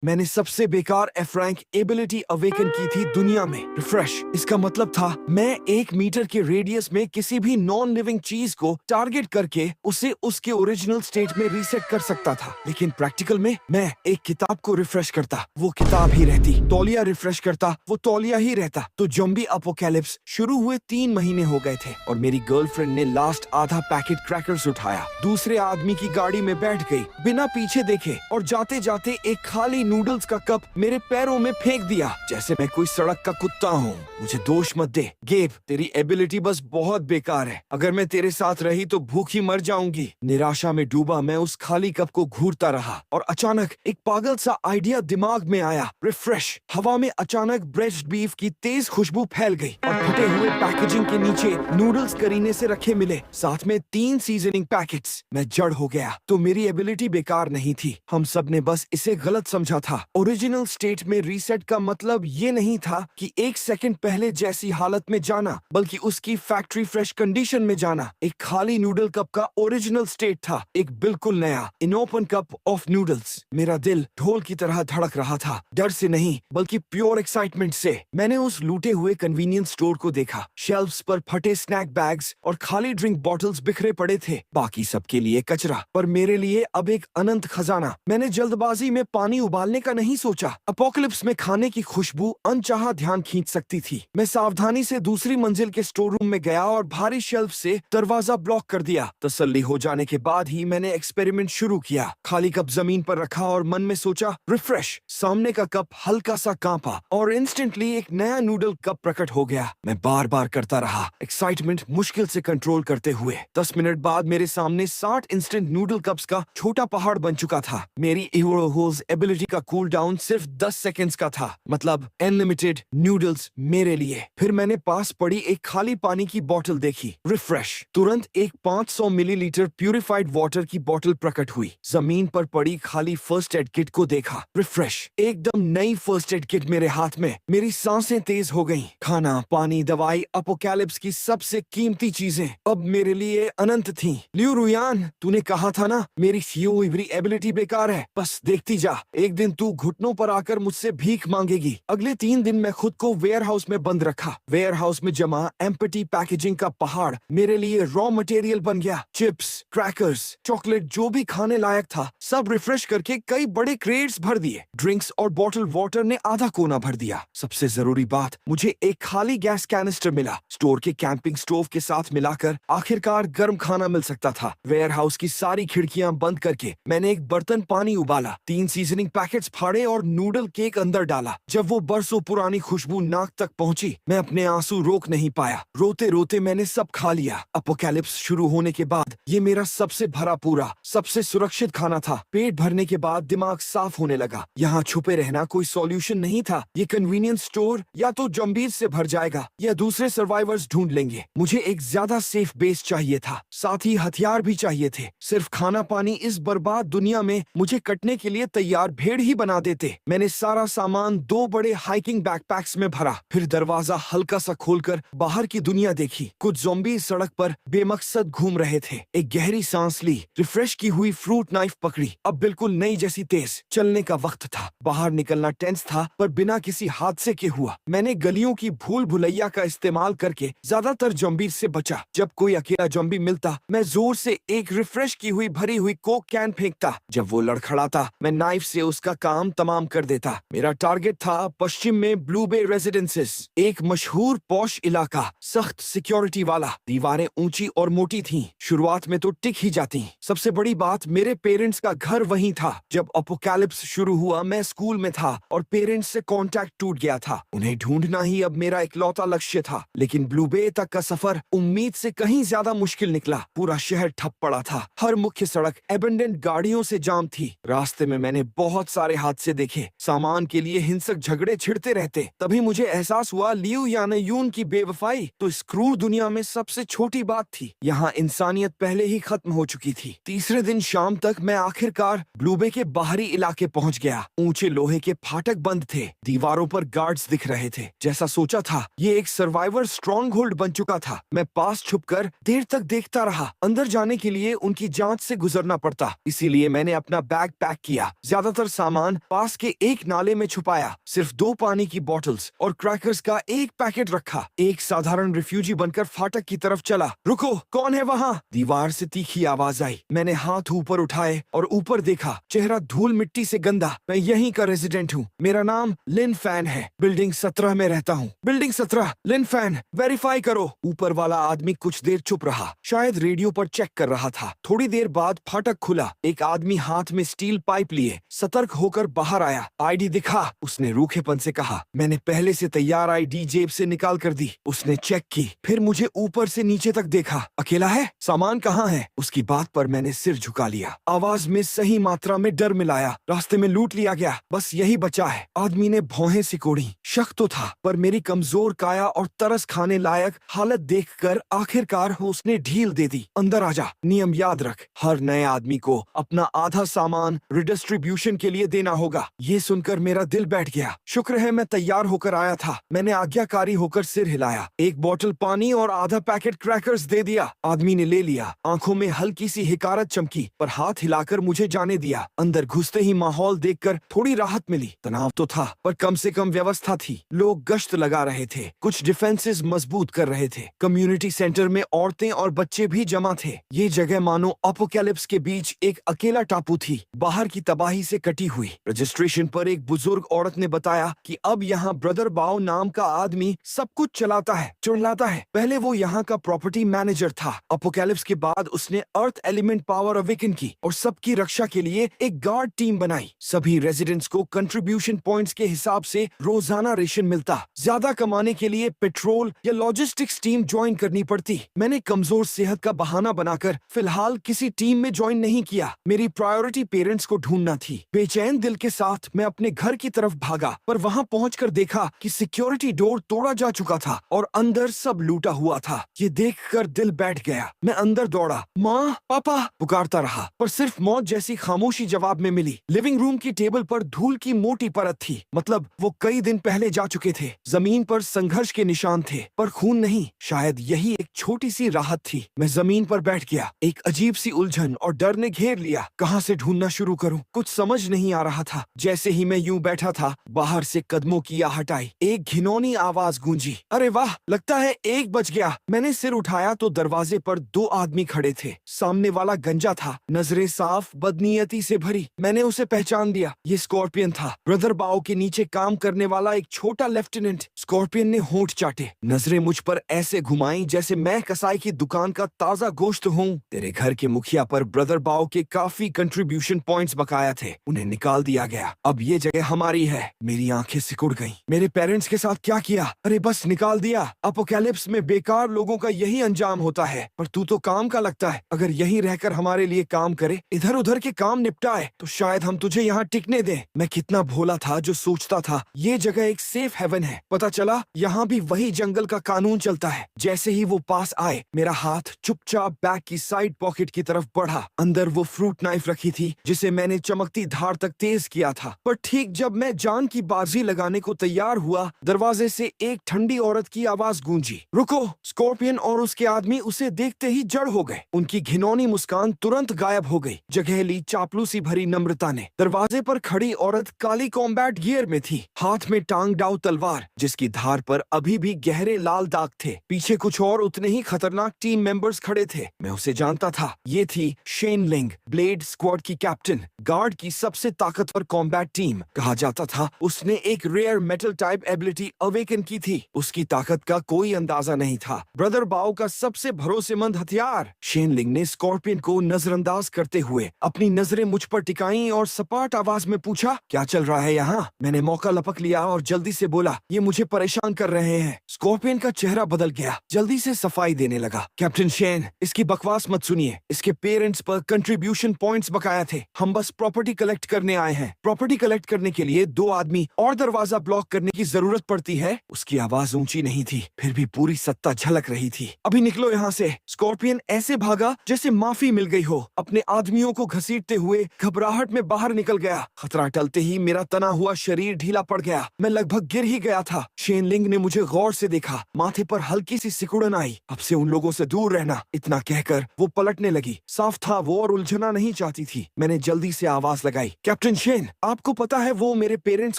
मैंने सबसे बेकार एफ रैंक एबिलिटी अवेकन की थी दुनिया में, रिफ्रेश। इसका मतलब था मैं 1 मीटर के रेडियस में किसी भी नॉन लिविंग चीज को टारगेट करके उसे उसके ओरिजिनल स्टेट में रीसेट कर सकता था। लेकिन प्रैक्टिकल में मैं एक किताब को रिफ्रेश करता, वो किताब ही रहती। तौलिया रिफ्रेश करता, वो तौलिया ही रहता। तो ज़ॉम्बी अपोकैलिप्स शुरू हुए 3 महीने हो गए थे और मेरी गर्लफ्रेंड ने लास्ट आधा पैकेट क्रैकर्स उठाया, दूसरे आदमी की गाड़ी में बैठ गई बिना पीछे देखे और जाते जाते एक खाली नूडल्स का कप मेरे पैरों में फेंक दिया जैसे मैं कोई सड़क का कुत्ता हूँ। मुझे दोष मत दे गेब, तेरी एबिलिटी बस बहुत बेकार है। अगर मैं तेरे साथ रही तो भूखी मर जाऊंगी। निराशा में डूबा मैं उस खाली कप को घूरता रहा और अचानक एक पागल सा आइडिया दिमाग में आया, रिफ्रेश। हवा में अचानक ब्रेस्ट बीफ की तेज खुशबू फैल गई और फटे हुए पैकेजिंग के नीचे नूडल्स करीने से रखे मिले, साथ में 3 सीजनिंग पैकेट्स। मैं जड़ हो गया। तो मेरी एबिलिटी बेकार नहीं थी, हम सब ने बस इसे गलत समझा था। ओरिजिनल स्टेट में रीसेट का मतलब ये नहीं था कि 1 सेकंड पहले जैसी हालत में जाना, बल्कि उसकी फैक्ट्री फ्रेश कंडीशन में जाना। एक खाली नूडल कप का ओरिजिनल स्टेट था, एक बिल्कुल नया in open cup of noodles. मेरा दिल ढोल की तरह धड़क रहा था, डर से नहीं बल्कि प्योर एक्साइटमेंट से। मैंने उस लूटे हुए कन्वीनियंस स्टोर को देखा। शेल्फ्स पर फटे स्नैक बैग्स और खाली ड्रिंक बॉटल्स बिखरे पड़े थे, बाकी सबके लिए कचरा, पर मेरे लिए अब एक अनंत खजाना। मैंने जल्दबाजी में पानी उबालने का नहीं सोचा। अपोकलिप्स में खाने की खुशबू अनचाहा ध्यान खींच सकती थी। मैं सावधानी से दूसरी मंजिल के स्टोर रूम में गया और भारी शेल्फ से दरवाजा ब्लॉक कर दिया। तसल्ली हो जाने के बाद ही मैंने एक्सपेरिमेंट शुरू किया। खाली कप जमीन पर रखा और मन में सोचा, रिफ्रेश। सामने का कप हल्का सा कांपा और इंस्टेंटली एक नया नूडल कप प्रकट हो गया। मैं बार बार करता रहा, एक्साइटमेंट मुश्किल से कंट्रोल करते हुए। 10 मिनट बाद मेरे सामने 60 इंस्टेंट नूडल कप्स का छोटा पहाड़ बन चुका था। मेरी इवोहोल्स एबिलिटी का कूल डाउन सिर्फ 10 सेकंड्स का था, मतलब अनलिमिटेड नूडल्स मेरे लिए। फिर मैंने पास पड़ी एक खाली पानी की बोतल देखी, रिफ्रेश। तुरंत एक 500 मिलीलीटर प्यूरिफाइड वाटर की बोतल प्रकट हुई। जमीन पर पड़ी खाली फर्स्ट एड किट को देखा, रिफ्रेश। एकदम नई फर्स्ट एड किट मेरे हाथ में। मेरी सांसें तेज हो गईं। खाना, पानी, दवाई, अपोकैलिप्स की सबसे कीमती चीजें अब मेरे लिए अनंत थीं। लियू रुयान, तूने कहा था ना मेरी हुई एबिलिटी बेकार है। बस देखती जा, एक दिन तू घुटनों पर आकर मुझसे भीख मांगेगी। अगले 3 दिन मैं खुद को वेयर हाउस में बंद रखा। वेयर हाउस में जमा एम्प्टी पैकेजिंग का पहाड़ मेरे लिए रॉ मटेरियल बन गया। चिप्स, क्रैकर्स, चॉकलेट, जो भी खाने लायक था सब रिफ्रेश करके कई बड़े क्रेट्स भर दिए। ड्रिंक्स और बॉटल वाटर ने आधा कोना भर दिया। सबसे जरूरी बात, मुझे एक खाली गैस कैनिस्टर मिला। स्टोर के कैंपिंग स्टोव के साथ मिलाकर आखिरकार गर्म खाना मिल सकता था। वेयर हाउस की सारी खिड़कियां बंद करके मैंने एक बर्तन पानी उबाला, 3 सीजनिंग पैकेट्स फाड़े और नूडल केक अंदर डाला। जब वो बरसों पुरानी खुशबू नाक तक पहुंची, मैं अपने आंसू रोक नहीं पाया। रोते रोते मैंने सब खा लिया। अपोकैलिप्स शुरू होने के बाद ये मेरा सबसे भरा पूरा, सबसे सुरक्षित खाना था। पेट भरने के बाद दिमाग साफ होने लगा। यहाँ छुपे रहना कोई सॉल्यूशन नहीं था। ये कन्वीनियंस स्टोर या तो ज़ॉम्बीज़ से भर जाएगा या दूसरे सर्वाइवर्स ढूंढ लेंगे। मुझे एक ज्यादा सेफ बेस चाहिए था, साथ ही हथियार भी चाहिए थे। सिर्फ खाना पानी इस बर्बाद दुनिया में मुझे कटने के लिए तैयार भेड़ ही बना देते। मैंने सारा सामान 2 बड़े हाइकिंग बैकपैक्स में भरा, फिर दरवाजा हल्का सा खोलकर बाहर की दुनिया देखी। कुछ ज़ॉम्बी सड़क पर बेमकसद घूम रहे थे। एक गहरी सांस ली, रिफ्रेश की हुई फ्रूट नाइफ पकड़ी, अब बिल्कुल नई जैसी तेज। चलने का वक्त था। बाहर निकलना टेंस था, पर बिना किसी हादसे के हुआ। मैंने गलियों की भूल भुलैया का इस्तेमाल करके ज्यादातर ज़ॉम्बीज़ से बचा। जब कोई अकेला ज़ॉम्बी मिलता, मैं जोर से एक रिफ्रेश की हुई भरी हुई कोक कैन फेंकता। जब वो लड़खड़ाता, मैं नाइफ से उसका काम तमाम कर देता। मेरा टारगेट था पश्चिम में ब्लू बे रेजिडेंसेस, एक मशहूर पॉश इलाका, सख्त सिक्योरिटी वाला। दीवारें ऊंची और मोटी थीं, शुरुआत में तो टिक ही जाती। सबसे बड़ी बात, मेरे पेरेंट्स का घर वहीं था। जब अपोकैलिप्स शुरू हुआ, मैं स्कूल में था और पेरेंट्स से कांटेक्ट टूट गया था। उन्हें ढूंढना ही अब मेरा इकलौता लक्ष्य था। लेकिन ब्लू बे तक का सफर उम्मीद से कहीं ज्यादा मुश्किल निकला। पूरा शहर ठप पड़ा था। हर मुख्य सड़क एबेंडेंट गाड़ियों से जाम थी। रास्ते में मैंने बहुत सारे हादसे देखे। सामान के लिए हिंसक झगड़े छिड़ते रहते। तभी मुझे एहसास हुआ, लियू यानी यून की बेवफाई तो इस क्रूर दुनिया में सबसे छोटी बात थी। यहाँ इंसानियत पहले ही खत्म हो चुकी थी। तीसरे दिन शाम तक मैं आखिरकार ब्लू बे के बाहरी इलाके पहुंच गया। ऊंचे लोहे के फाटक बंद थे, दीवारों पर गार्ड्स दिख रहे थे। जैसा सोचा था, ये एक सर्वाइवर स्ट्रॉन्ग होल्ड बन चुका था। मैं पास छुपकर देर तक देखता रहा। अंदर जाने के लिए उनकी जांच से गुजरना पड़ता, इसीलिए मैंने अपना बैग पैक किया। ज्यादातर सामान सामान पास के एक नाले में छुपाया, सिर्फ 2 पानी की बोतल्स और क्रैकर्स का एक पैकेट रखा। एक साधारण रिफ्यूजी बनकर फाटक की तरफ चला। रुको, कौन है वहाँ? दीवार से तीखी आवाज आई। मैंने हाथ ऊपर उठाए और ऊपर देखा। चेहरा धूल मिट्टी से गंदा। मैं यहीं का रेजिडेंट हूँ। मेरा नाम लिन फैन है। बिल्डिंग 17 में रहता हूँ। बिल्डिंग 17, लिन फैन, वेरीफाई करो। ऊपर वाला आदमी कुछ देर चुप रहा, शायद रेडियो पर चेक कर रहा था। थोड़ी देर बाद फाटक खुला। एक आदमी हाथ में स्टील पाइप लिए सतर्क होकर बाहर आया। आईडी दिखा, उसने रूखेपन से कहा। मैंने पहले से तैयार आईडी जेब से निकाल कर दी। उसने चेक की, फिर मुझे ऊपर से नीचे तक देखा। अकेला है? सामान कहाँ है? उसकी बात पर मैंने सिर झुका लिया। आवाज में सही मात्रा में डर मिलाया। रास्ते में लूट लिया गया, बस यही बचा है। आदमी ने भौहें सिकोड़ी। शक तो था, पर मेरी कमजोर काया और तरस खाने लायक हालत देखकर आखिरकार उसने ढील दे दी। अंदर आजा। नियम याद रख, हर नए आदमी को अपना आधा सामान रिडिस्ट्रीब्यूशन के लिए देना होगा। ये सुनकर मेरा दिल बैठ गया। शुक्र है मैं तैयार होकर आया था। मैंने आज्ञाकारी होकर सिर हिलाया। एक बोतल पानी और आधा पैकेट क्रैकर्स दे दिया। आदमी ने ले लिया। आंखों में हल्की सी हिकारत चमकी, पर हाथ हिलाकर मुझे जाने दिया। अंदर घुसते ही माहौल देखकर थोड़ी राहत मिली। तनाव तो था, पर कम से कम व्यवस्था थी। लोग गश्त लगा रहे थे, कुछ डिफेंसेस मजबूत कर रहे थे। कम्युनिटी सेंटर में औरतें और बच्चे भी जमा थे। ये जगह मानो अपोकैलिप्स के बीच एक अकेला टापू थी, बाहर की तबाही से कटी हुई। रजिस्ट्रेशन पर एक बुजुर्ग औरत ने बताया कि अब यहाँ ब्रदर बाओ नाम का आदमी सब कुछ चलाता है, चुनलाता है। पहले वो यहाँ का प्रॉपर्टी मैनेजर था। अपोकैलिप्स के बाद उसने अर्थ एलिमेंट पावर अवेकन की और सबकी रक्षा के लिए एक गार्ड टीम बनाई। सभी रेजिडेंट्स को कंट्रीब्यूशन पॉइंट्स के हिसाब से रोजाना रेशन मिलता। ज्यादा कमाने के लिए पेट्रोल या लॉजिस्टिक्स टीम ज्वाइन करनी पड़ती। मैंने कमजोर सेहत का बहाना बनाकर फिलहाल किसी टीम में ज्वाइन नहीं किया। मेरी प्रायोरिटी पेरेंट्स को ढूंढना थी। बेचैन दिल के साथ मैं अपने घर की तरफ भागा, पर वहां पहुंचकर देखा कि सिक्योरिटी डोर तोड़ा जा चुका था और अंदर सब लूटा हुआ था। ये देखकर दिल बैठ गया। मैं अंदर दौड़ा। माँ, पापा पुकारता रहा, पर सिर्फ मौत जैसी खामोशी जवाब में मिली। लिविंग रूम की टेबल पर धूल की मोटी परत थी, मतलब वो कई दिन पहले जा चुके थे। जमीन पर संघर्ष के निशान थे, पर खून नहीं। शायद यही एक छोटी सी राहत थी। मैं जमीन पर बैठ गया। एक अजीब सी उलझन और डर ने घेर लिया। कहाँ से ढूंढना शुरू करूं? कुछ समझ नहीं आ रहा था। जैसे ही मैं यूं बैठा था, बाहर से कदमों की आहट आई। एक घिनौनी आवाज गूंजी। अरे वाह, लगता है 1 बज गया। मैंने सिर उठाया तो दरवाजे पर 2 आदमी खड़े थे। सामने वाला गंजा था, नजरें साफ, बदनीयती से भरी। मैंने उसे पहचान दिया। ये स्कॉर्पियन था, ब्रदर बाओ के नीचे काम करने वाला एक छोटा लेफ्टिनेंट। स्कॉर्पियन ने होंठ चाटे, नजरें मुझ पर ऐसे घुमाई जैसे मैं कसाई की दुकान का ताजा गोश्त हूँ। तेरे घर के मुखिया पर ब्रदर बाओ के काफी कंट्रीब्यूशन पॉइंट्स बकाया थे, उन्हें निकाल दिया गया। अब ये जगह हमारी है। मेरी आंखें सिकुड़ गईं। मेरे पेरेंट्स के साथ क्या किया? अरे बस निकाल दिया। अपोकैलिप्स में बेकार लोगों का यही अंजाम होता है। पर तू तो काम का लगता है। अगर यहीं रहकर हमारे लिए काम करे, इधर उधर के काम निपटाए, तो शायद हम तुझे यहाँ टिकने दें। मैं कितना भोला था जो सोचता था ये जगह एक सेफ हेवन है। पता चला यहाँ भी वही जंगल का कानून चलता है। जैसे ही वो पास आए, मेरा हाथ चुपचाप बैग की साइड पॉकेट की तरफ बढ़ा। अंदर वो फ्रूट नाइफ रखी थी जिसे मैंने चमकती धार तक तेज किया था। पर ठीक जब मैं जान की बाजी लगाने को तैयार हुआ, दरवाजे से एक ठंडी औरत की आवाज गूंजी। रुको! स्कॉर्पियन और उसके आदमी उसे देखते ही जड़ हो गए। उनकी घिनौनी मुस्कान तुरंत गायब हो गई। जगह ली चापलूसी भरी नम्रता ने। दरवाजे पर खड़ी औरत काली कॉम्बैट गियर में थी, हाथ में टांग डाउ तलवार जिसकी धार पर अभी भी गहरे लाल दाग थे। पीछे कुछ और उतने ही खतरनाक टीम मेंबर्स खड़े थे। मैं उसे जानता था। ये थी शेन लिंग, ब्लेड स्क्वाड की कैप्टन, गार्ड की सबसे ताकतवर कॉम्बैट टीम। कहा जाता था उसने एक rare metal type ability awaken की थी। उसकी ताकत का कोई अंदाजा नहीं था। ब्रदर बाओ का सबसे भरोसेमंद हथियार। शेन लिंग ने स्कॉर्पियन को नजरअंदाज करते हुए अपनी नजरें मुझ पर टिकाई और सपाट आवाज में पूछा, क्या चल रहा है यहाँ? मैंने मौका लपक लिया और जल्दी से बोला, ये मुझे परेशान कर रहे हैं। स्कॉर्पियन का चेहरा बदल गया, जल्दी से सफाई देने लगा। कैप्टन शेन, इसकी बकवास मत सुनिए। इसके पेरेंट्स पर कंट्रीब्यूशन पॉइंट्स बकाया थे। हम बस प्रॉपर्टी कलेक्ट करने आए हैं। प्रॉपर्टी कलेक्ट करने के लिए 2 आदमी और दरवाजा ब्लॉक करने की जरूरत पड़ती है। उसकी आवाज ऊंची नहीं थी, फिर भी पूरी सत्ता झलक रही थी। अभी निकलो यहाँ से। स्कॉर्पियन ऐसे भागा जैसे माफी मिल गई हो। अपने आदमियों को घसीटते हुए घबराहट में बाहर निकल गया। खतरा टलते ही मेरा तना हुआ शरीर ढीला पड़ गया। मैं लगभग गिर ही गया था। शेन लिंग ने मुझे गौर से देखा। माथे पर हल्की सी सिकुड़न आई। अब से उन लोगों से दूर रहना, इतना कहकर वो पलटने लगी। साफ था वो और उलझना नहीं चाहती थी। मैंने जल्दी से आवाज लगाई, कैप्टन कैप्टन शेन, आपको पता है वो मेरे पेरेंट्स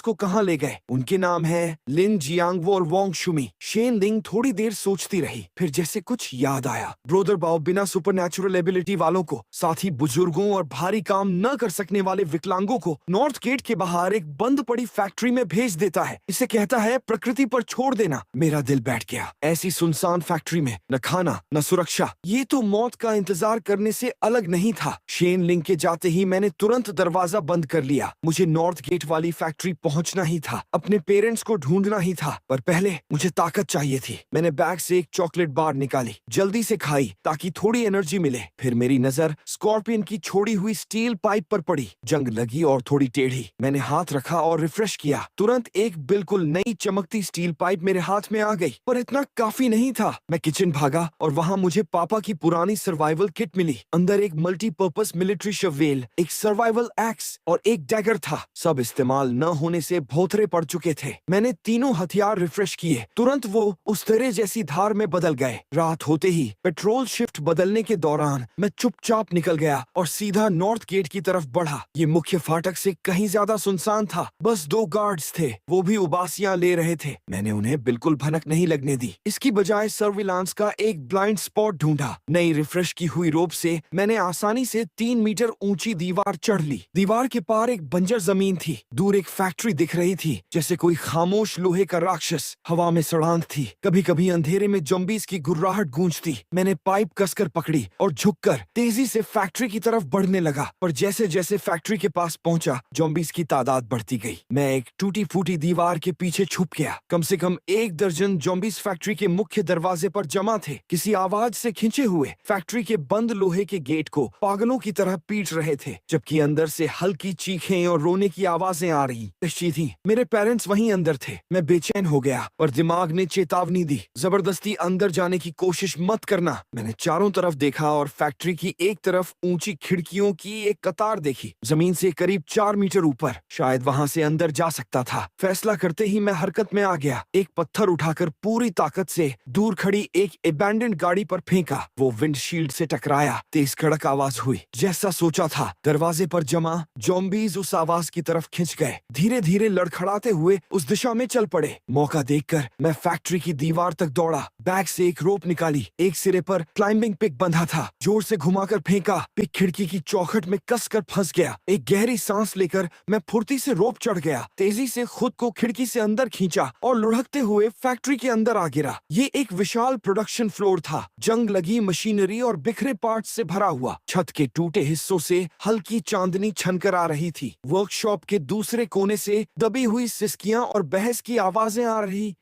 को कहाँ ले गए? उनके नाम है लिन जियांगवो और वोंग शुमी। शेन लिंग थोड़ी देर सोचती रही, फिर जैसे कुछ याद आया। ब्रोदर बाओ बिना सुपरनैचुरल एबिलिटी वालों को, साथ ही बुजुर्गों और भारी काम न कर सकने वाले विकलांगों को नॉर्थ गेट के बाहर एक बंद पड़ी फैक्ट्री में भेज देता है। इसे कहता है प्रकृति पर छोड़ देना। मेरा दिल बैठ गया। ऐसी सुनसान फैक्ट्री में न खाना न सुरक्षा, ये तो मौत का इंतजार करने से अलग नहीं था। शेन लिंग के जाते ही मैंने तुरंत दरवाजा बंद कर लिया। मुझे नॉर्थ गेट वाली फैक्ट्री पहुंचना ही था, अपने पेरेंट्स को ढूंढना ही था, पर पहले मुझे ताकत चाहिए थी। मैंने बैग से एक चॉकलेट बार निकाली, जल्दी से खाई ताकि थोड़ी एनर्जी मिले। फिर मेरी नजर स्कॉर्पियन की छोड़ी हुई स्टील पाइप पर पड़ी। जंग लगी और थोड़ी टेढ़ी। मैंने हाथ रखा और रिफ्रेश किया। तुरंत एक बिल्कुल नई चमकती स्टील पाइप मेरे हाथ में आ गई, पर इतना काफी नहीं था। मैं किचन भागा और वहाँ मुझे पापा की पुरानी सर्वाइवल किट मिली। अंदर एक मल्टीपर्पज मिलिट्री शवेल, एक सर्वाइवल एक्स और एक डैगर था। सब इस्तेमाल न होने से भोथरे पड़ चुके थे। मैंने तीनों हथियार रिफ्रेश किए। तुरंत वो उस तरह जैसी धार में बदल गए। रात होते ही पेट्रोल शिफ्ट बदलने के दौरान मैं चुपचाप निकल गया और सीधा नॉर्थ गेट की तरफ बढ़ा। ये मुख्य फाटक से कहीं ज्यादा सुनसान था। बस 2 गार्ड्स थे, वो भी उबासियां ले रहे थे। मैंने उन्हें बिल्कुल भनक नहीं लगने दी। इसकी बजाय सर्विलांस का एक ब्लाइंड स्पॉट ढूंढा। नई रिफ्रेश की हुई रोप से मैंने आसानी से 3 मीटर ऊंची दीवार चढ़ ली। दीवार के पार एक बंजर जमीन थी। दूर एक फैक्ट्री दिख रही थी, जैसे कोई खामोश लोहे का राक्षस। हवा में सड़ांध थी। कभी कभी अंधेरे में ज़ॉम्बीज़ की गुर्राहट गूंजती। मैंने पाइप कसकर पकड़ी और झुककर तेजी से फैक्ट्री की तरफ बढ़ने लगा। पर जैसे जैसे फैक्ट्री के पास पहुंचा, ज़ॉम्बीज़ की तादाद बढ़ती गई। मैं एक टूटी फूटी दीवार के पीछे छुप गया। कम से कम 1 दर्जन ज़ॉम्बीज़ फैक्ट्री के मुख्य दरवाजे पर जमा थे, किसी आवाज से खिंचे हुए। फैक्ट्री के बंद लोहे के गेट को पागलों की तरह पीट रहे थे, जबकि अंदर से हल्की चीखें और रोने की आवाजें आ रही थी। मेरे पेरेंट्स वहीं अंदर थे। मैं बेचैन हो गया, पर दिमाग ने चेतावनी दी, जबरदस्ती अंदर जाने की कोशिश मत करना। मैंने चारों तरफ देखा और फैक्ट्री की एक तरफ ऊंची खिड़कियों की एक कतार देखी, जमीन से करीब 4 मीटर ऊपर। शायद वहां से अंदर जा सकता था। फैसला करते ही मैं हरकत में आ गया। एक पत्थर उठाकर पूरी ताकत से दूर खड़ी एक एबैंडन्ड गाड़ी पर फेंका। वो विंडशील्ड से टकराया। तेज कड़क आवाज हुई। जैसा सोचा था, दरवाजे पर जमा ज़ॉम्बीज़ उस आवाज की तरफ खिंच गए। धीरे धीरे लड़खड़ाते हुए उस दिशा में चल पड़े। मौका देखकर मैं फैक्ट्री की दीवार तक दौड़ा। बैग से एक रोप निकाली। एक सिरे पर क्लाइंबिंग पिक बंधा था। जोर से घुमाकर फेंका। पिक खिड़की की चौखट में कसकर फंस गया। एक गहरी सांस लेकर मैं फुर्ती से रोप चढ़ गया। तेजी से खुद को खिड़की से अंदर खींचा और लुढ़कते हुए फैक्ट्री के अंदर आ गिरा। ये एक विशाल प्रोडक्शन फ्लोर था, जंग लगी मशीनरी और बिखरे पार्ट्स से भरा हुआ। छत के टूटे हिस्सों से हल्की चांदनी छनकर आ रही थी। वर्कशॉप के दूसरे कोने से दबी हुई सिसकियां और बहस की आवाजें आ रही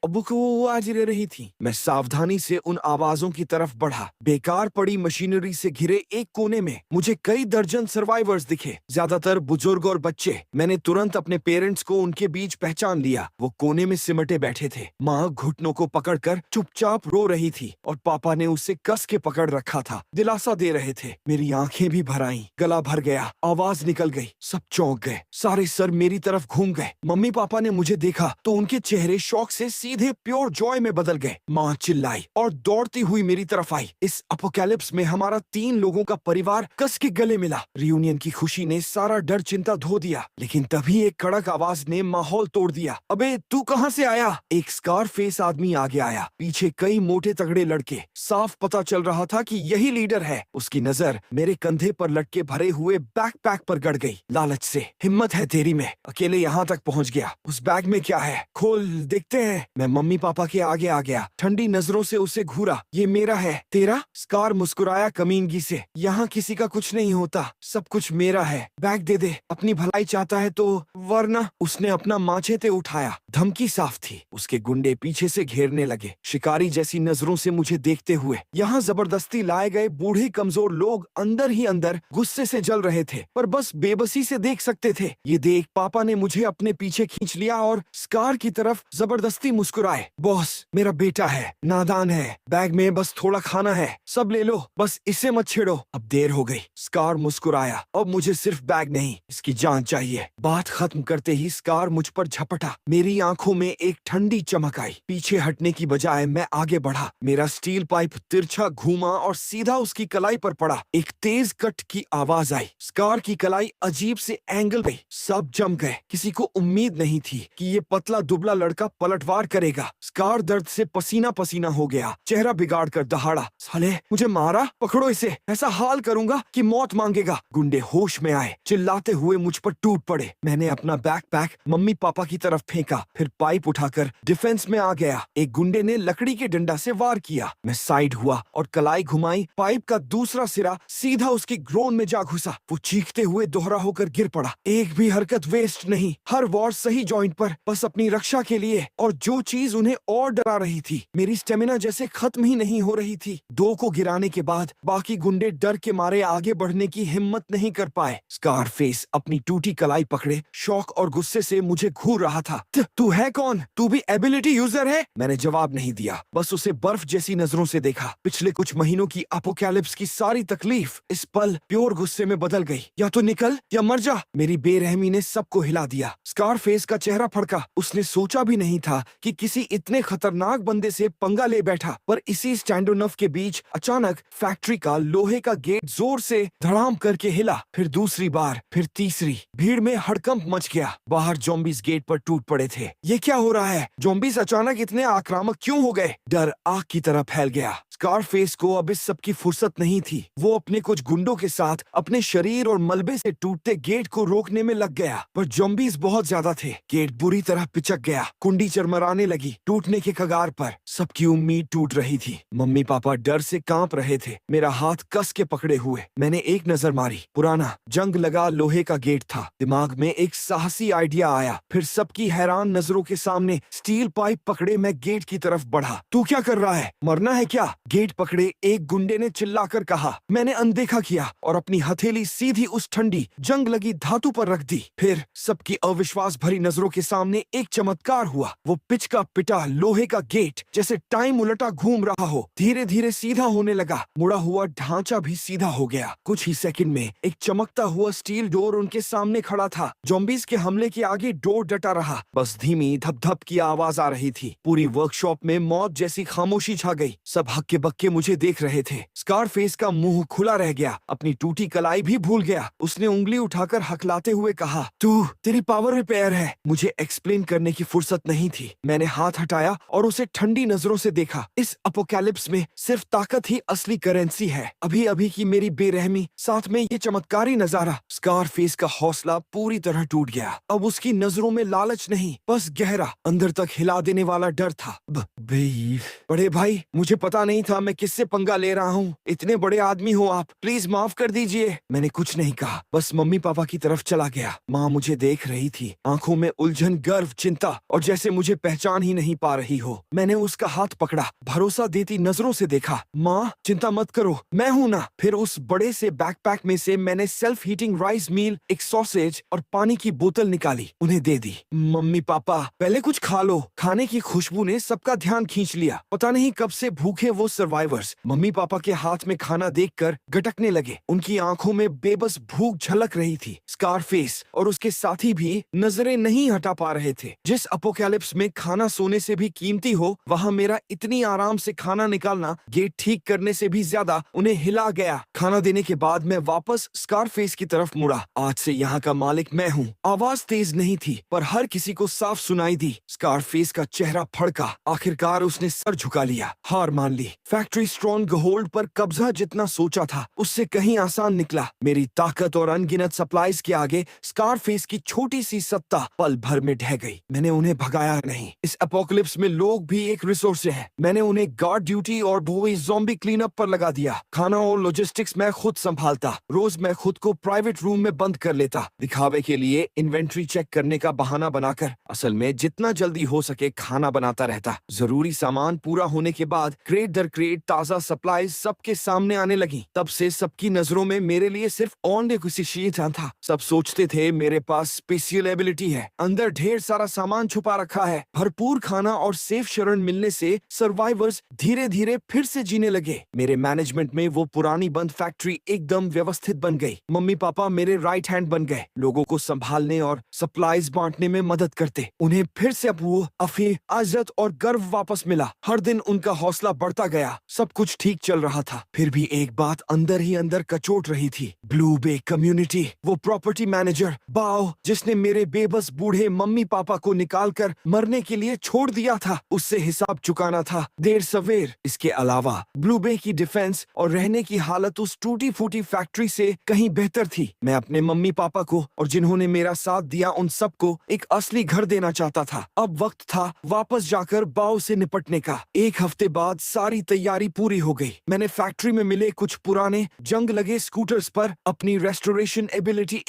रही थी। मैं सावधानी से उन आवाजों की तरफ बढ़ा। बेकार पड़ी मशीनरी से घिरे एक कोने में मुझे कई दर्जन सर्वाइवर्स दिखे, ज्यादातर बुजुर्ग और बच्चे। मैंने तुरंत अपने पेरेंट्स को उनके बीच पहचान लिया। वो कोने में सिमटे बैठे थे। माँ घुटनों को पकड़कर चुपचाप रो रही थी और पापा ने उसे कस के पकड़ रखा था, दिलासा दे रहे थे। मेरी आंखें भी भर आईं, गला भर गया, आवाज निकल गई। सब चौंक गए, सारे सर मेरी तरफ घूम गए। मम्मी पापा ने मुझे देखा तो उनके चेहरे शौक से सीधे प्योर जॉय में बदल गए। माँ चिल्लाई और दौड़ती हुई मेरी तरफ आई। इस अपोकैलिप्स में हमारा 3 लोगों का परिवार कस के गले मिला। रियूनियन की खुशी ने सारा डर चिंता धो दिया, लेकिन तभी एक कड़क आवाज ने माहौल तोड़ दिया। अबे तू कहाँ से आया? एक स्कार फेस आदमी आगे आया, पीछे कई मोटे तगड़े लड़के। साफ पता चल रहा था कि यही लीडर है। उसकी नजर मेरे कंधे पर लटके भरे हुए बैकपैक पर गड़ गई। लालच से, हिम्मत है तेरी में, अकेले यहाँ तक पहुँच गया। उस बैग में क्या है? खोल देखते हैं। मैं मम्मी पापा के आगे आ गया, ठंडी नजरों से उसे घूरा। ये मेरा है। तेरा? स्कार मुस्कुराया कमीनगी से। यहाँ किसी का कुछ नहीं होता, सब कुछ मेरा है। बैग दे दे, अपनी भलाई चाहता है तो, वरना। उसने अपना माचेते उठाया। धमकी साफ थी। उसके गुंडे पीछे से घेरने लगे, शिकारी जैसी नजरों से मुझे देखते हुए। यहाँ जबरदस्ती लाए गए बूढ़े कमजोर लोग अंदर ही अंदर गुस्से से जल रहे थे, पर बस बेबसी से देख सकते थे। ये देख पापा ने मुझे अपने पीछे खींच लिया और स्कार की तरफ जबरदस्ती मुस्कुराए। बॉस, मेरा बेटा है, नादान है। बैग में बस थोड़ा खाना है, सब ले लो, बस इसे मत छेड़ो। अब देर हो गई। स्कार मुस्कुराया। अब मुझे सिर्फ बैग नहीं, इसकी जान चाहिए। बात खत्म करते ही स्कार मुझ पर झपटा। मेरी आंखों में एक ठंडी चमक आई। पीछे हटने की बजाय मैं आगे बढ़ा। मेरा स्टील पाइप तिरछा घूमा और सीधा उसकी कलाई पर पड़ा। एक तेज कट की आवाज आई। स्कार की कलाई अजीब से एंगल पे सब जम गए। किसी को उम्मीद नहीं थी कि ये पतला दुबला लड़का पलटवार करेगा। स्कार दर्द से पसीना पसीना हो गया, चेहरा बिगाड़ कर दहाड़ा। साले मुझे मारा, पकड़ो इसे, ऐसा हाल करूंगा कि मौत मांगेगा। गुंडे होश में आए, चिल्लाते हुए मुझ पर टूट पड़े। मैंने अपना बैकपैक मम्मी पापा की तरफ फेंका, फिर पाइप उठाकर डिफेंस में आ गया। एक गुंडे ने लकड़ी के डंडा से वार किया। मैं साइड हुआ और कलाई घुमाई। पाइप का दूसरा सिरा सीधा उसकी ग्रोन में जा घुसा। वो चीखते हुए दोहरा होकर गिर पड़ा। एक भी हरकत वेस्ट नहीं, हर वार सही जॉइंट पर, बस अपनी रक्षा के लिए। और जो चीज उन्हें और डरा रही थी, मेरी स्टेमिना जैसे खत्म ही नहीं हो रही थी। 2 को गिराने के बाद बाकी गुंडे डर के मारे आगे बढ़ने की हिम्मत नहीं कर पाए। स्कारफेस अपनी टूटी कलाई पकड़े शौक और गुस्से से मुझे घूर रहा था। तू है कौन? तू भी एबिलिटी यूजर है? मैंने जवाब नहीं दिया, बस उसे बर्फ जैसी नजरों से देखा। पिछले कुछ महीनों की अपोकैलिप्स की सारी तकलीफ इस पल प्योर गुस्से में बदल गई। या तो निकल या मर जा। मेरी बेरहमी ने सबको हिला दिया। स्कारफेस का चेहरा फड़का। उसने सोचा भी नहीं था कि किसी इतने खतरनाक बंदे से पंगा ले बैठा। पर इसी स्टैंडोनफ के बीच अचानक फैक्ट्री का लोहे का गेट जोर से धड़ाम करके हिला। फिर दूसरी बार, फिर तीसरी। भीड़ में हड़कंप मच गया। बाहर ज़ॉम्बीज़ गेट पर टूट पड़े थे। ये क्या हो रहा है? ज़ॉम्बीज़ अचानक इतने आक्रामक क्यों हो गए? डर आग की तरह फैल गया। स्कारफेस को अब इस सब की फुर्सत नहीं थी। वो अपने कुछ गुंडों के साथ अपने शरीर और मलबे से टूटते गेट को रोकने में लग गया। पर ज़ॉम्बीज़ बहुत ज्यादा थे। गेट बुरी तरह पिचक गया। कुंडी चरमराने लगी, टूटने के कगार पर। सबकी उम्मीद टूट रही थी। मम्मी पापा डर से कांप रहे थे, मेरा हाथ कस के पकड़े हुए। मैंने एक नजर मारी। पुराना जंग लगा लोहे का गेट था। दिमाग में एक साहसी आइडिया आया। फिर सबकी हैरान नजरों के सामने स्टील पाइप पकड़े मैं गेट की तरफ बढ़ा। तू क्या कर रहा है? मरना है क्या? गेट पकड़े एक गुंडे ने चिल्लाकर कहा। मैंने अनदेखा किया और अपनी हथेली सीधी उस ठंडी जंग लगी धातु पर रख दी। फिर सबकी अविश्वास भरी नजरों के सामने एक चमत्कार हुआ। वो पिच का पिटा लोहे का गेट जैसे टाइम उलटा घूम रहा हो, धीरे धीरे सीधा होने लगा। मुड़ा हुआ ढांचा भी सीधा हो गया। कुछ ही सेकंड में एक चमकता हुआ स्टील डोर उनके सामने खड़ा था। ज़ॉम्बीज़ के हमले के आगे डोर डटा रहा। बस धीमी धप धप की आवाज आ रही थी। पूरी वर्कशॉप में मौत जैसी खामोशी छा गई। सब हक्के बक्के मुझे देख रहे थे। स्कारफेस का मुंह खुला रह गया, अपनी टूटी कलाई भी भूल गया। उसने उंगली उठाकर हकलाते हुए कहा, तेरी पावर रिपेयर है। मुझे एक्सप्लेन करने की फुर्सत नहीं थी। मैंने हाथ हटाया और उसे ठंडी नजरों से देखा। इस अपोकैलिप्स में सिर्फ ताकत ही असली करेंसी है। अभी अभी की मेरी बेरहमी, साथ में ये चमत्कारी नजारा। स्कारफेस का हौसला पूरी तरह टूट गया। अब उसकी नजरों में लालच नहीं, बस गहरा, अंदर तक हिला देने वाला डर था। बड़े भाई, मुझे पता नहीं था मैं किससे पंगा ले रहा हूँ। इतने बड़े आदमी हो आप, प्लीज माफ कर दीजिए। मैंने कुछ नहीं कहा, बस मम्मी पापा की तरफ चला गया। माँ मुझे देख रही थी, आंखों में उलझन, गर्व, चिंता, और जैसे मुझे पहचान ही नहीं पा रही हो। मैंने उसका हाथ पकड़ा, भरोसा देती नजरों से देखा। माँ चिंता मत करो, मैं हूँ ना। फिर उस बड़े से बैकपैक में से मैंने सेल्फ हीटिंग राइस मील, एक सॉसेज और पानी की बोतल निकाली, उन्हें दे दी। मम्मी पापा पहले कुछ खा लो। खाने की खुशबू ने सबका ध्यान खींच लिया। पता नहीं कब से भूखे वो सर्वाइवर्स मम्मी पापा के हाथ में खाना देखकर गटकने लगे। उनकी आंखों में बेबस भूख झलक रही थी। स्कारफेस और उसके साथी भी नजरें नहीं हटा पा रहे थे। जिस अपोकैलिप्स में खाना सोने से भी कीमती हो, वहाँ मेरा इतनी आराम से खाना निकालना गेट ठीक करने से भी ज्यादा उन्हें हिला गया। खाना देने के बाद मैं वापस स्कारफेस की तरफ मुड़ा। आज से यहाँ का मालिक मैं हूँ। आवाज तेज नहीं थी, पर हर किसी को साफ सुनाई दी। स्कारफेस का चेहरा फड़का। आखिरकार उसने सर झुका लिया, हार मान ली। फैक्ट्री स्ट्रॉन्ग होल्ड पर कब्जा जितना सोचा था, उससे कहीं आसान निकला। मेरी ताकत और अनगिनत सप्लाईज के आगे स्कारफेस की छोटी सी सत्ता पल भर में ढह गई। मैंने उन्हें भगाया नहीं। इस एपोकलिप्स में लोग भी एक रिसोर्स है। मैंने उन्हें गार्ड ड्यूटी और भोई ज़ॉम्बी क्लीन अप पर लगा दिया। खाना और लॉजिस्टिक्स मैं खुद संभालता। रोज मैं खुद को प्राइवेट रूम में बंद कर लेता, दिखावे के लिए इन्वेंट्री चेक करने का बहाना बनाकर। असल में जितना जल्दी हो सके खाना बनाता रहता। जरूरी सामान पूरा होने के बाद क्रेट दर क्रेट ताजा सप्लाईज सबके सामने आने लगी। तब से सबकी नजरों में मेरे लिए सिर्फ ऑन था। सब सोचते थे मेरे पास स्पेशल एबिलिटी है, अंदर ढेर सारा सामान छुपा रखा है। भरपूर खाना और सेफ शरण मिलने से सर्वाइवर्स धीरे धीरे फिर से जीने लगे। मेरे मैनेजमेंट में वो पुरानी बंद फैक्ट्री एकदम व्यवस्थित बन गई। मम्मी पापा मेरे राइट हैंड बन गए, लोगों को संभालने और सप्लाईज बांटने में मदद करते। उन्हें फिर से अबू, अफी, इज्जत और गर्व वापस मिला। हर दिन उनका हौसला बढ़ता गया। सब कुछ ठीक चल रहा था। फिर भी एक बात अंदर ही अंदर कचोट रही थी। ब्लू बे कम्युनिटी, वो वो प्रॉपर्टी मैनेजर बाओ जिसने मेरे बेबस बूढ़े मम्मी पापा को निकालकर मरने के लिए छोड़ दिया था, उससे हिसाब चुकाना था देर सवेर। इसके अलावा ब्लू बे की डिफेंस और रहने की हालत उस टूटी फूटी फैक्ट्री से कहीं बेहतर थी। मैं अपने मम्मी पापा को और जिन्होंने मेरा साथ दिया उन सबको एक असली घर देना चाहता था। अब वक्त था वापस जाकर बाओ से निपटने का। एक हफ्ते बाद सारी तैयारी पूरी हो गई। मैंने फैक्ट्री में मिले कुछ पुराने जंग लगे स्कूटर्स पर अपनी रेस्टोरेशन एबिलिटी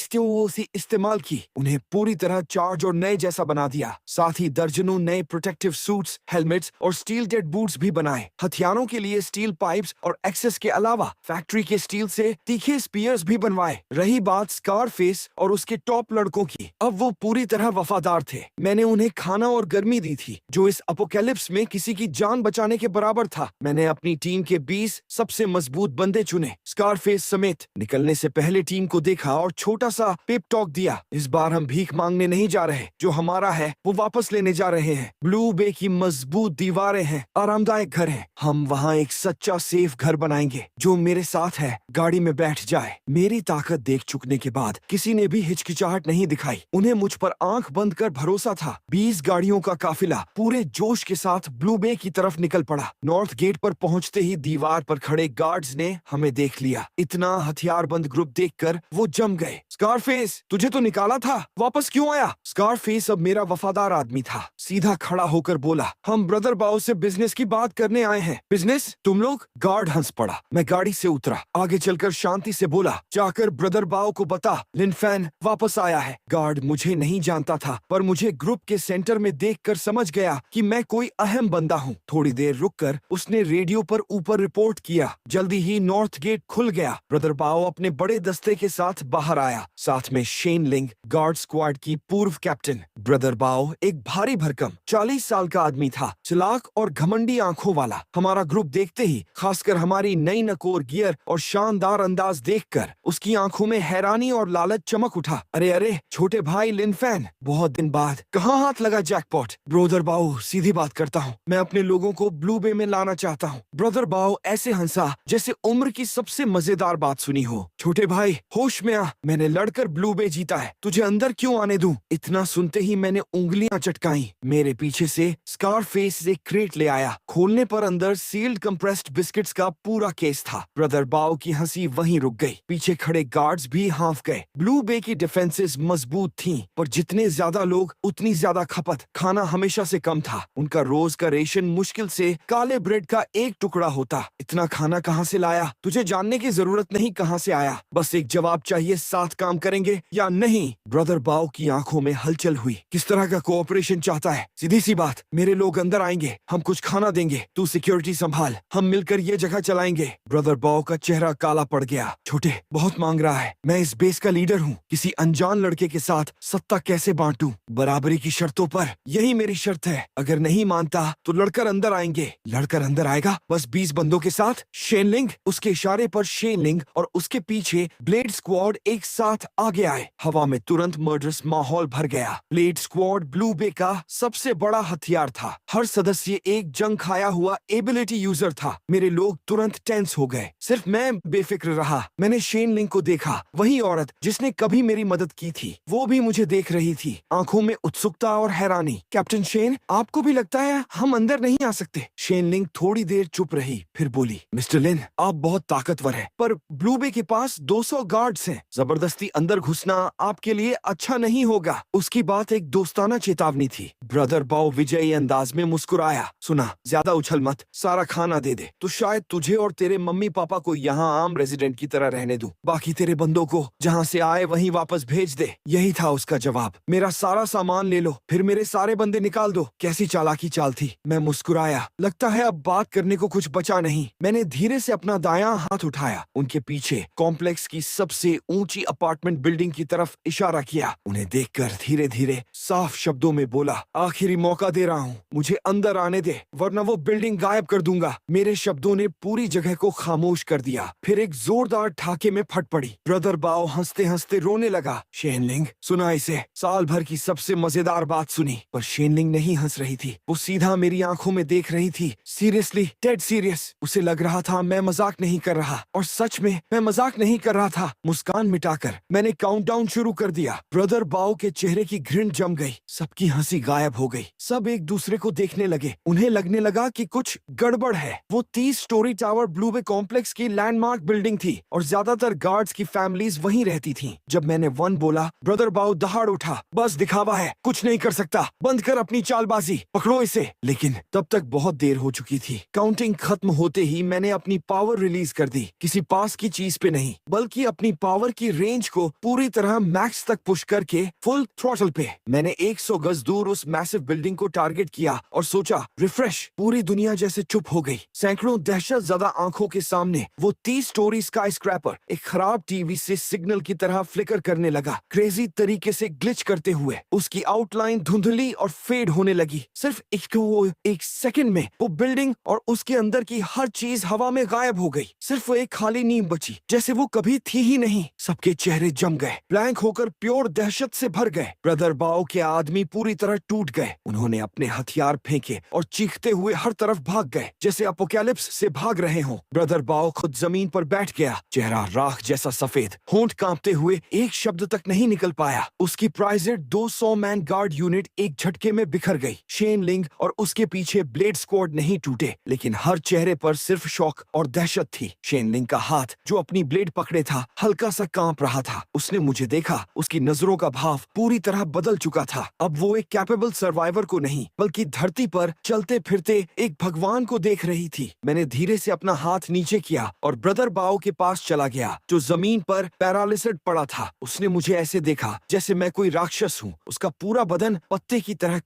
इस्तेमाल की, उन्हें पूरी तरह चार्ज और नए जैसा बना दिया। साथ ही दर्जनों नए प्रोटेक्टिव सूट्स, हेलमेट्स और स्टील डेड बूट्स भी बनाए। हथियारों के लिए स्टील पाइप्स और एक्सेस के अलावा फैक्ट्री के स्टील से तीखे स्पीयर्स भी बनवाए। रही बात स्कारफेस और उसके टॉप लड़कों की, अब वो पूरी तरह वफादार थे। मैंने उन्हें खाना और गर्मी दी थी जो इस अपोकैलिप्स में किसी की जान बचाने के बराबर था। मैंने अपनी टीम के 20 सबसे मजबूत बंदे चुने, स्कारफेस समेत। निकलने से पहले टीम को देखा और छोटा सा पेप टॉक दिया। इस बार हम भीख मांगने नहीं जा रहे, जो हमारा है वो वापस लेने जा रहे हैं। ब्लू बे की मजबूत दीवारें हैं, आरामदायक घर है। हम वहाँ एक सच्चा सेफ घर बनाएंगे। जो मेरे साथ है गाड़ी में बैठ जाए। मेरी ताकत देख चुकने के बाद किसी ने भी हिचकिचाहट नहीं दिखाई। उन्हें मुझ पर आंख बंद कर भरोसा था। 20 गाड़ियों का काफिला पूरे जोश के साथ ब्लू बे की तरफ निकल पड़ा। नॉर्थ गेट पर पहुंचते ही दीवार पर खड़े गार्ड्स ने हमें देख लिया। इतना हथियारबंद ग्रुप देखकर वो जम गए। स्कारफेस, तुझे तो निकाला था, वापस क्यों आया? स्कारफेस अब मेरा वफादार आदमी था। सीधा खड़ा होकर बोला, हम ब्रदर बाओ से बिजनेस की बात करने आए हैं। बिजनेस? तुम लोग? गार्ड हंस पड़ा। मैं गाड़ी से उतरा, आगे चलकर शांति से बोला, जाकर ब्रदर बाओ को बता लिन फैन वापस आया है। गार्ड मुझे नहीं जानता था, पर मुझे ग्रुप के सेंटर में देखकर समझ गया कि मैं कोई अहम बंदा हूँ। थोड़ी देर रुककर उसने रेडियो पर ऊपर रिपोर्ट किया। जल्दी ही नॉर्थ गेट खुल गया। ब्रदर बाओ अपने बड़े दस्ते के साथ बाहर आया, साथ में शेन लिंग, गार्ड स्क्वाड की पूर्व कैप्टन। ब्रदर बाओ एक भारी भरकम 40 साल का आदमी था, चालाक और घमंडी आंखों वाला। हमारा ग्रुप देखते ही, खासकर हमारी नई नकोर गियर और शानदार अंदाज देखकर, उसकी आंखों में हैरानी और लालच चमक उठा। अरे अरे छोटे भाई लिन फैन, बहुत दिन बाद कहाँ हाथ लगा जैकपॉट। ब्रदर बाओ, सीधी बात करता हूँ, मैं अपने लोगों को ब्लू बे में लाना चाहता हूँ। ब्रदर बाओ ऐसे हंसा जैसे उम्र की सबसे मजेदार बात सुनी हो। छोटे भाई होश में आ, मैंने लड़कर ब्लू बे जीता है, तुझे अंदर क्यों आने दूं? इतना सुनते ही मैंने उंगलियां चटकाई। मेरे पीछे से स्कारफेस एक क्रेट ले आया। खोलने पर अंदर सील्ड कंप्रेस्ड बिस्किट्स का पूरा केस था। ब्रदर बाओ की हंसी वहीं रुक गई। पीछे खड़े गार्ड्स भी हाँफ गए। ब्लू बे की डिफेंसेस मजबूत थीं, पर जितने ज्यादा लोग उतनी ज्यादा खपत। खाना हमेशा से कम था। उनका रोज का रेशन मुश्किल से काले ब्रेड का एक टुकड़ा होता। इतना खाना कहाँ से लाया? तुझे जानने की जरूरत नहीं कहाँ से आया, बस एक जवाब चाहिए, साथ काम करेंगे या नहीं? ब्रदर बाओ की आंखों में हलचल हुई। किस तरह का कोऑपरेशन चाहता है? सीधी सी बात, मेरे लोग अंदर आएंगे, हम कुछ खाना देंगे, तू सिक्योरिटी संभाल, हम मिलकर ये जगह चलाएंगे। ब्रदर बाओ का चेहरा काला पड़ गया। छोटे, बहुत मांग रहा है, मैं इस बेस का लीडर हूँ, किसी अनजान लड़के के साथ सत्ता कैसे बांटूं? बराबरी की शर्तों पर, यही मेरी शर्त है। अगर नहीं मानता तो लड़कर अंदर आएंगे। लड़कर अंदर आएगा बस 20 बंदों के साथ। शेन लिंग, उसके इशारे पर शेन लिंग और उसके पीछे ब्लेड स्क्वाड एक साथ आगे आए। हवा में तुरंत मर्डरस माहौल भर गया। ब्लेड स्क्वाड ब्लू बे का सबसे बड़ा हथियार था। हर सदस्य एक जंग खाया हुआ एबिलिटी यूजर था। मेरे लोग तुरंत टेंस हो गए। सिर्फ मैं बेफिक्र रहा। मैंने शेन लिंग को देखा, वही औरत जिसने कभी मेरी मदद की थी, वो भी मुझे देख रही थी, आंखों में उत्सुकता और हैरानी। कैप्टन शेन, आपको भी लगता है हम अंदर नहीं आ सकते? शेन लिंग थोड़ी देर चुप रही, फिर बोली, मिस्टर लिन, आप बहुत ताकतवर हैं, पर ब्लू बे के पास 200 गार्ड्स हैं। जबरदस्ती अंदर घुसना आपके लिए अच्छा नहीं होगा। उसकी बात एक दोस्ताना चेतावनी थी। ब्रदर बाओ विजयी अंदाज में मुस्कुराया। सुना, ज्यादा उछल मत, सारा खाना दे दे, तो शायद तुझे और तेरे मम्मी पापा को यहाँ आम रेजिडेंट की तरह रहने दूं। बाकी तेरे बंदों को जहाँ से आए वहीं वापस भेज दे। यही था उसका जवाब। मेरा सारा सामान ले लो, फिर मेरे सारे बंदे निकाल दो। कैसी चालाकी चाल थी। मैं मुस्कुराया। लगता है अब बात करने को कुछ बचा नहीं। मैंने धीरे से अपना दायां हाथ उठाया, उनके पीछे कॉम्प्लेक्स की सबसे ऊंची अपार्टमेंट बिल्डिंग की तरफ इशारा किया। उन्हें देखकर धीरे धीरे साफ शब्दों में बोला, आखिरी मौका दे रहा हूँ, मुझे अंदर आने दे, वरना वो बिल्डिंग गायब कर दूंगा। मेरे शब्दों ने पूरी जगह को खामोश कर दिया। फिर एक जोरदार ठाके में फट पड़ी। ब्रदर बाओ हंसते हंसते रोने लगा। शेनलिंग, सुना इसे, साल भर की सबसे मजेदार बात सुनी। पर शेनलिंग नहीं हंस रही थी, वो सीधा मेरी आंखों में देख रही थी। Seriously, dead serious. उसे लग रहा था मैं मजाक नहीं कर रहा, और सच में मैं मजाक नहीं कर रहा था। मुस्कान मिटा हटाकर मैंने काउंटडाउन शुरू कर दिया। ब्रदर बाओ के चेहरे की घृण जम गई, सबकी हंसी गायब हो गई। सब एक दूसरे को देखने लगे। उन्हें लगने लगा कि कुछ गड़बड़ है। वो 30 स्टोरी टावर ब्लू बे कॉम्प्लेक्स की लैंडमार्क बिल्डिंग थी और ज्यादातर गार्ड्स की फैमिलीज वहीं रहती थीं। जब मैंने 1 बोला, ब्रदर बाओ दहाड़ उठा, बस दिखावा है, कुछ नहीं कर सकता, बंद कर अपनी चालबाजी, पकड़ो इसे। लेकिन तब तक बहुत देर हो चुकी थी। काउंटिंग खत्म होते ही मैंने अपनी पावर रिलीज कर दी, किसी पास की चीज पे नहीं, बल्कि अपनी पावर की रेंज को पूरी तरह मैक्स तक पुश करके फुल थ्रॉटल पे। मैंने 100 गज दूर उस मैसिव बिल्डिंग को टारगेट किया और सोचा, रिफ्रेश। पूरी दुनिया जैसे चुप हो गई। सैकड़ों दहशत ज़्यादा आंखों के सामने वो 30 स्टोरी स्काई स्क्रैपर एक खराब टीवी से सिग्नल की तरह फ्लिकर करने लगा, क्रेजी तरीके से ग्लिच करते हुए। उसकी आउटलाइन धुंधली और फेड होने लगी। सिर्फ एक सेकंड में वो बिल्डिंग और उसके अंदर की हर चीज हवा में गायब हो गई। सिर्फ वो एक खाली नींव बची, जैसे वो कभी थी ही नहीं। सबके चेहरे जम गए, ब्लैंक होकर प्योर दहशत से भर गए। ब्रदर बाओ के आदमी पूरी तरह टूट गए। उन्होंने अपने हथियार फेंके और चीखते हुए हर तरफ भाग गए, जैसे अपोकैलिप्स से भाग रहे हों। ब्रदर बाओ खुद जमीन पर बैठ गया, चेहरा राख जैसा सफेद, होंठ कांपते हुए एक शब्द तक नहीं निकल पाया। उसकी प्राइजेड 200 मैन गार्ड यूनिट एक झटके में बिखर गई। शेन लिंग और उसके पीछे ब्लेड स्क्वाड नहीं टूटे, लेकिन हर चेहरे पर सिर्फ शौक और दहशत थी। शेन लिंग का हाथ जो अपनी ब्लेड पकड़े था हल्का सा कांप रहा था। उसने मुझे देखा, उसकी नजरों का भाव पूरी तरह बदल चुका था। अब वो एक कैपेबल सर्वाइवर को नहीं, बल्कि धरती पर चलते फिरते एक भगवान को देख रही थी। मैंने धीरे से अपना हाथ नीचे किया और ब्रदर बाओ के पास चला गया, जो जमीन पर पैरालिसिड पड़ा था। उसने मुझे ऐसे देखा जैसे मैं कोई राक्षस हूँ। उसका पूरा बदन पत्ते की तरह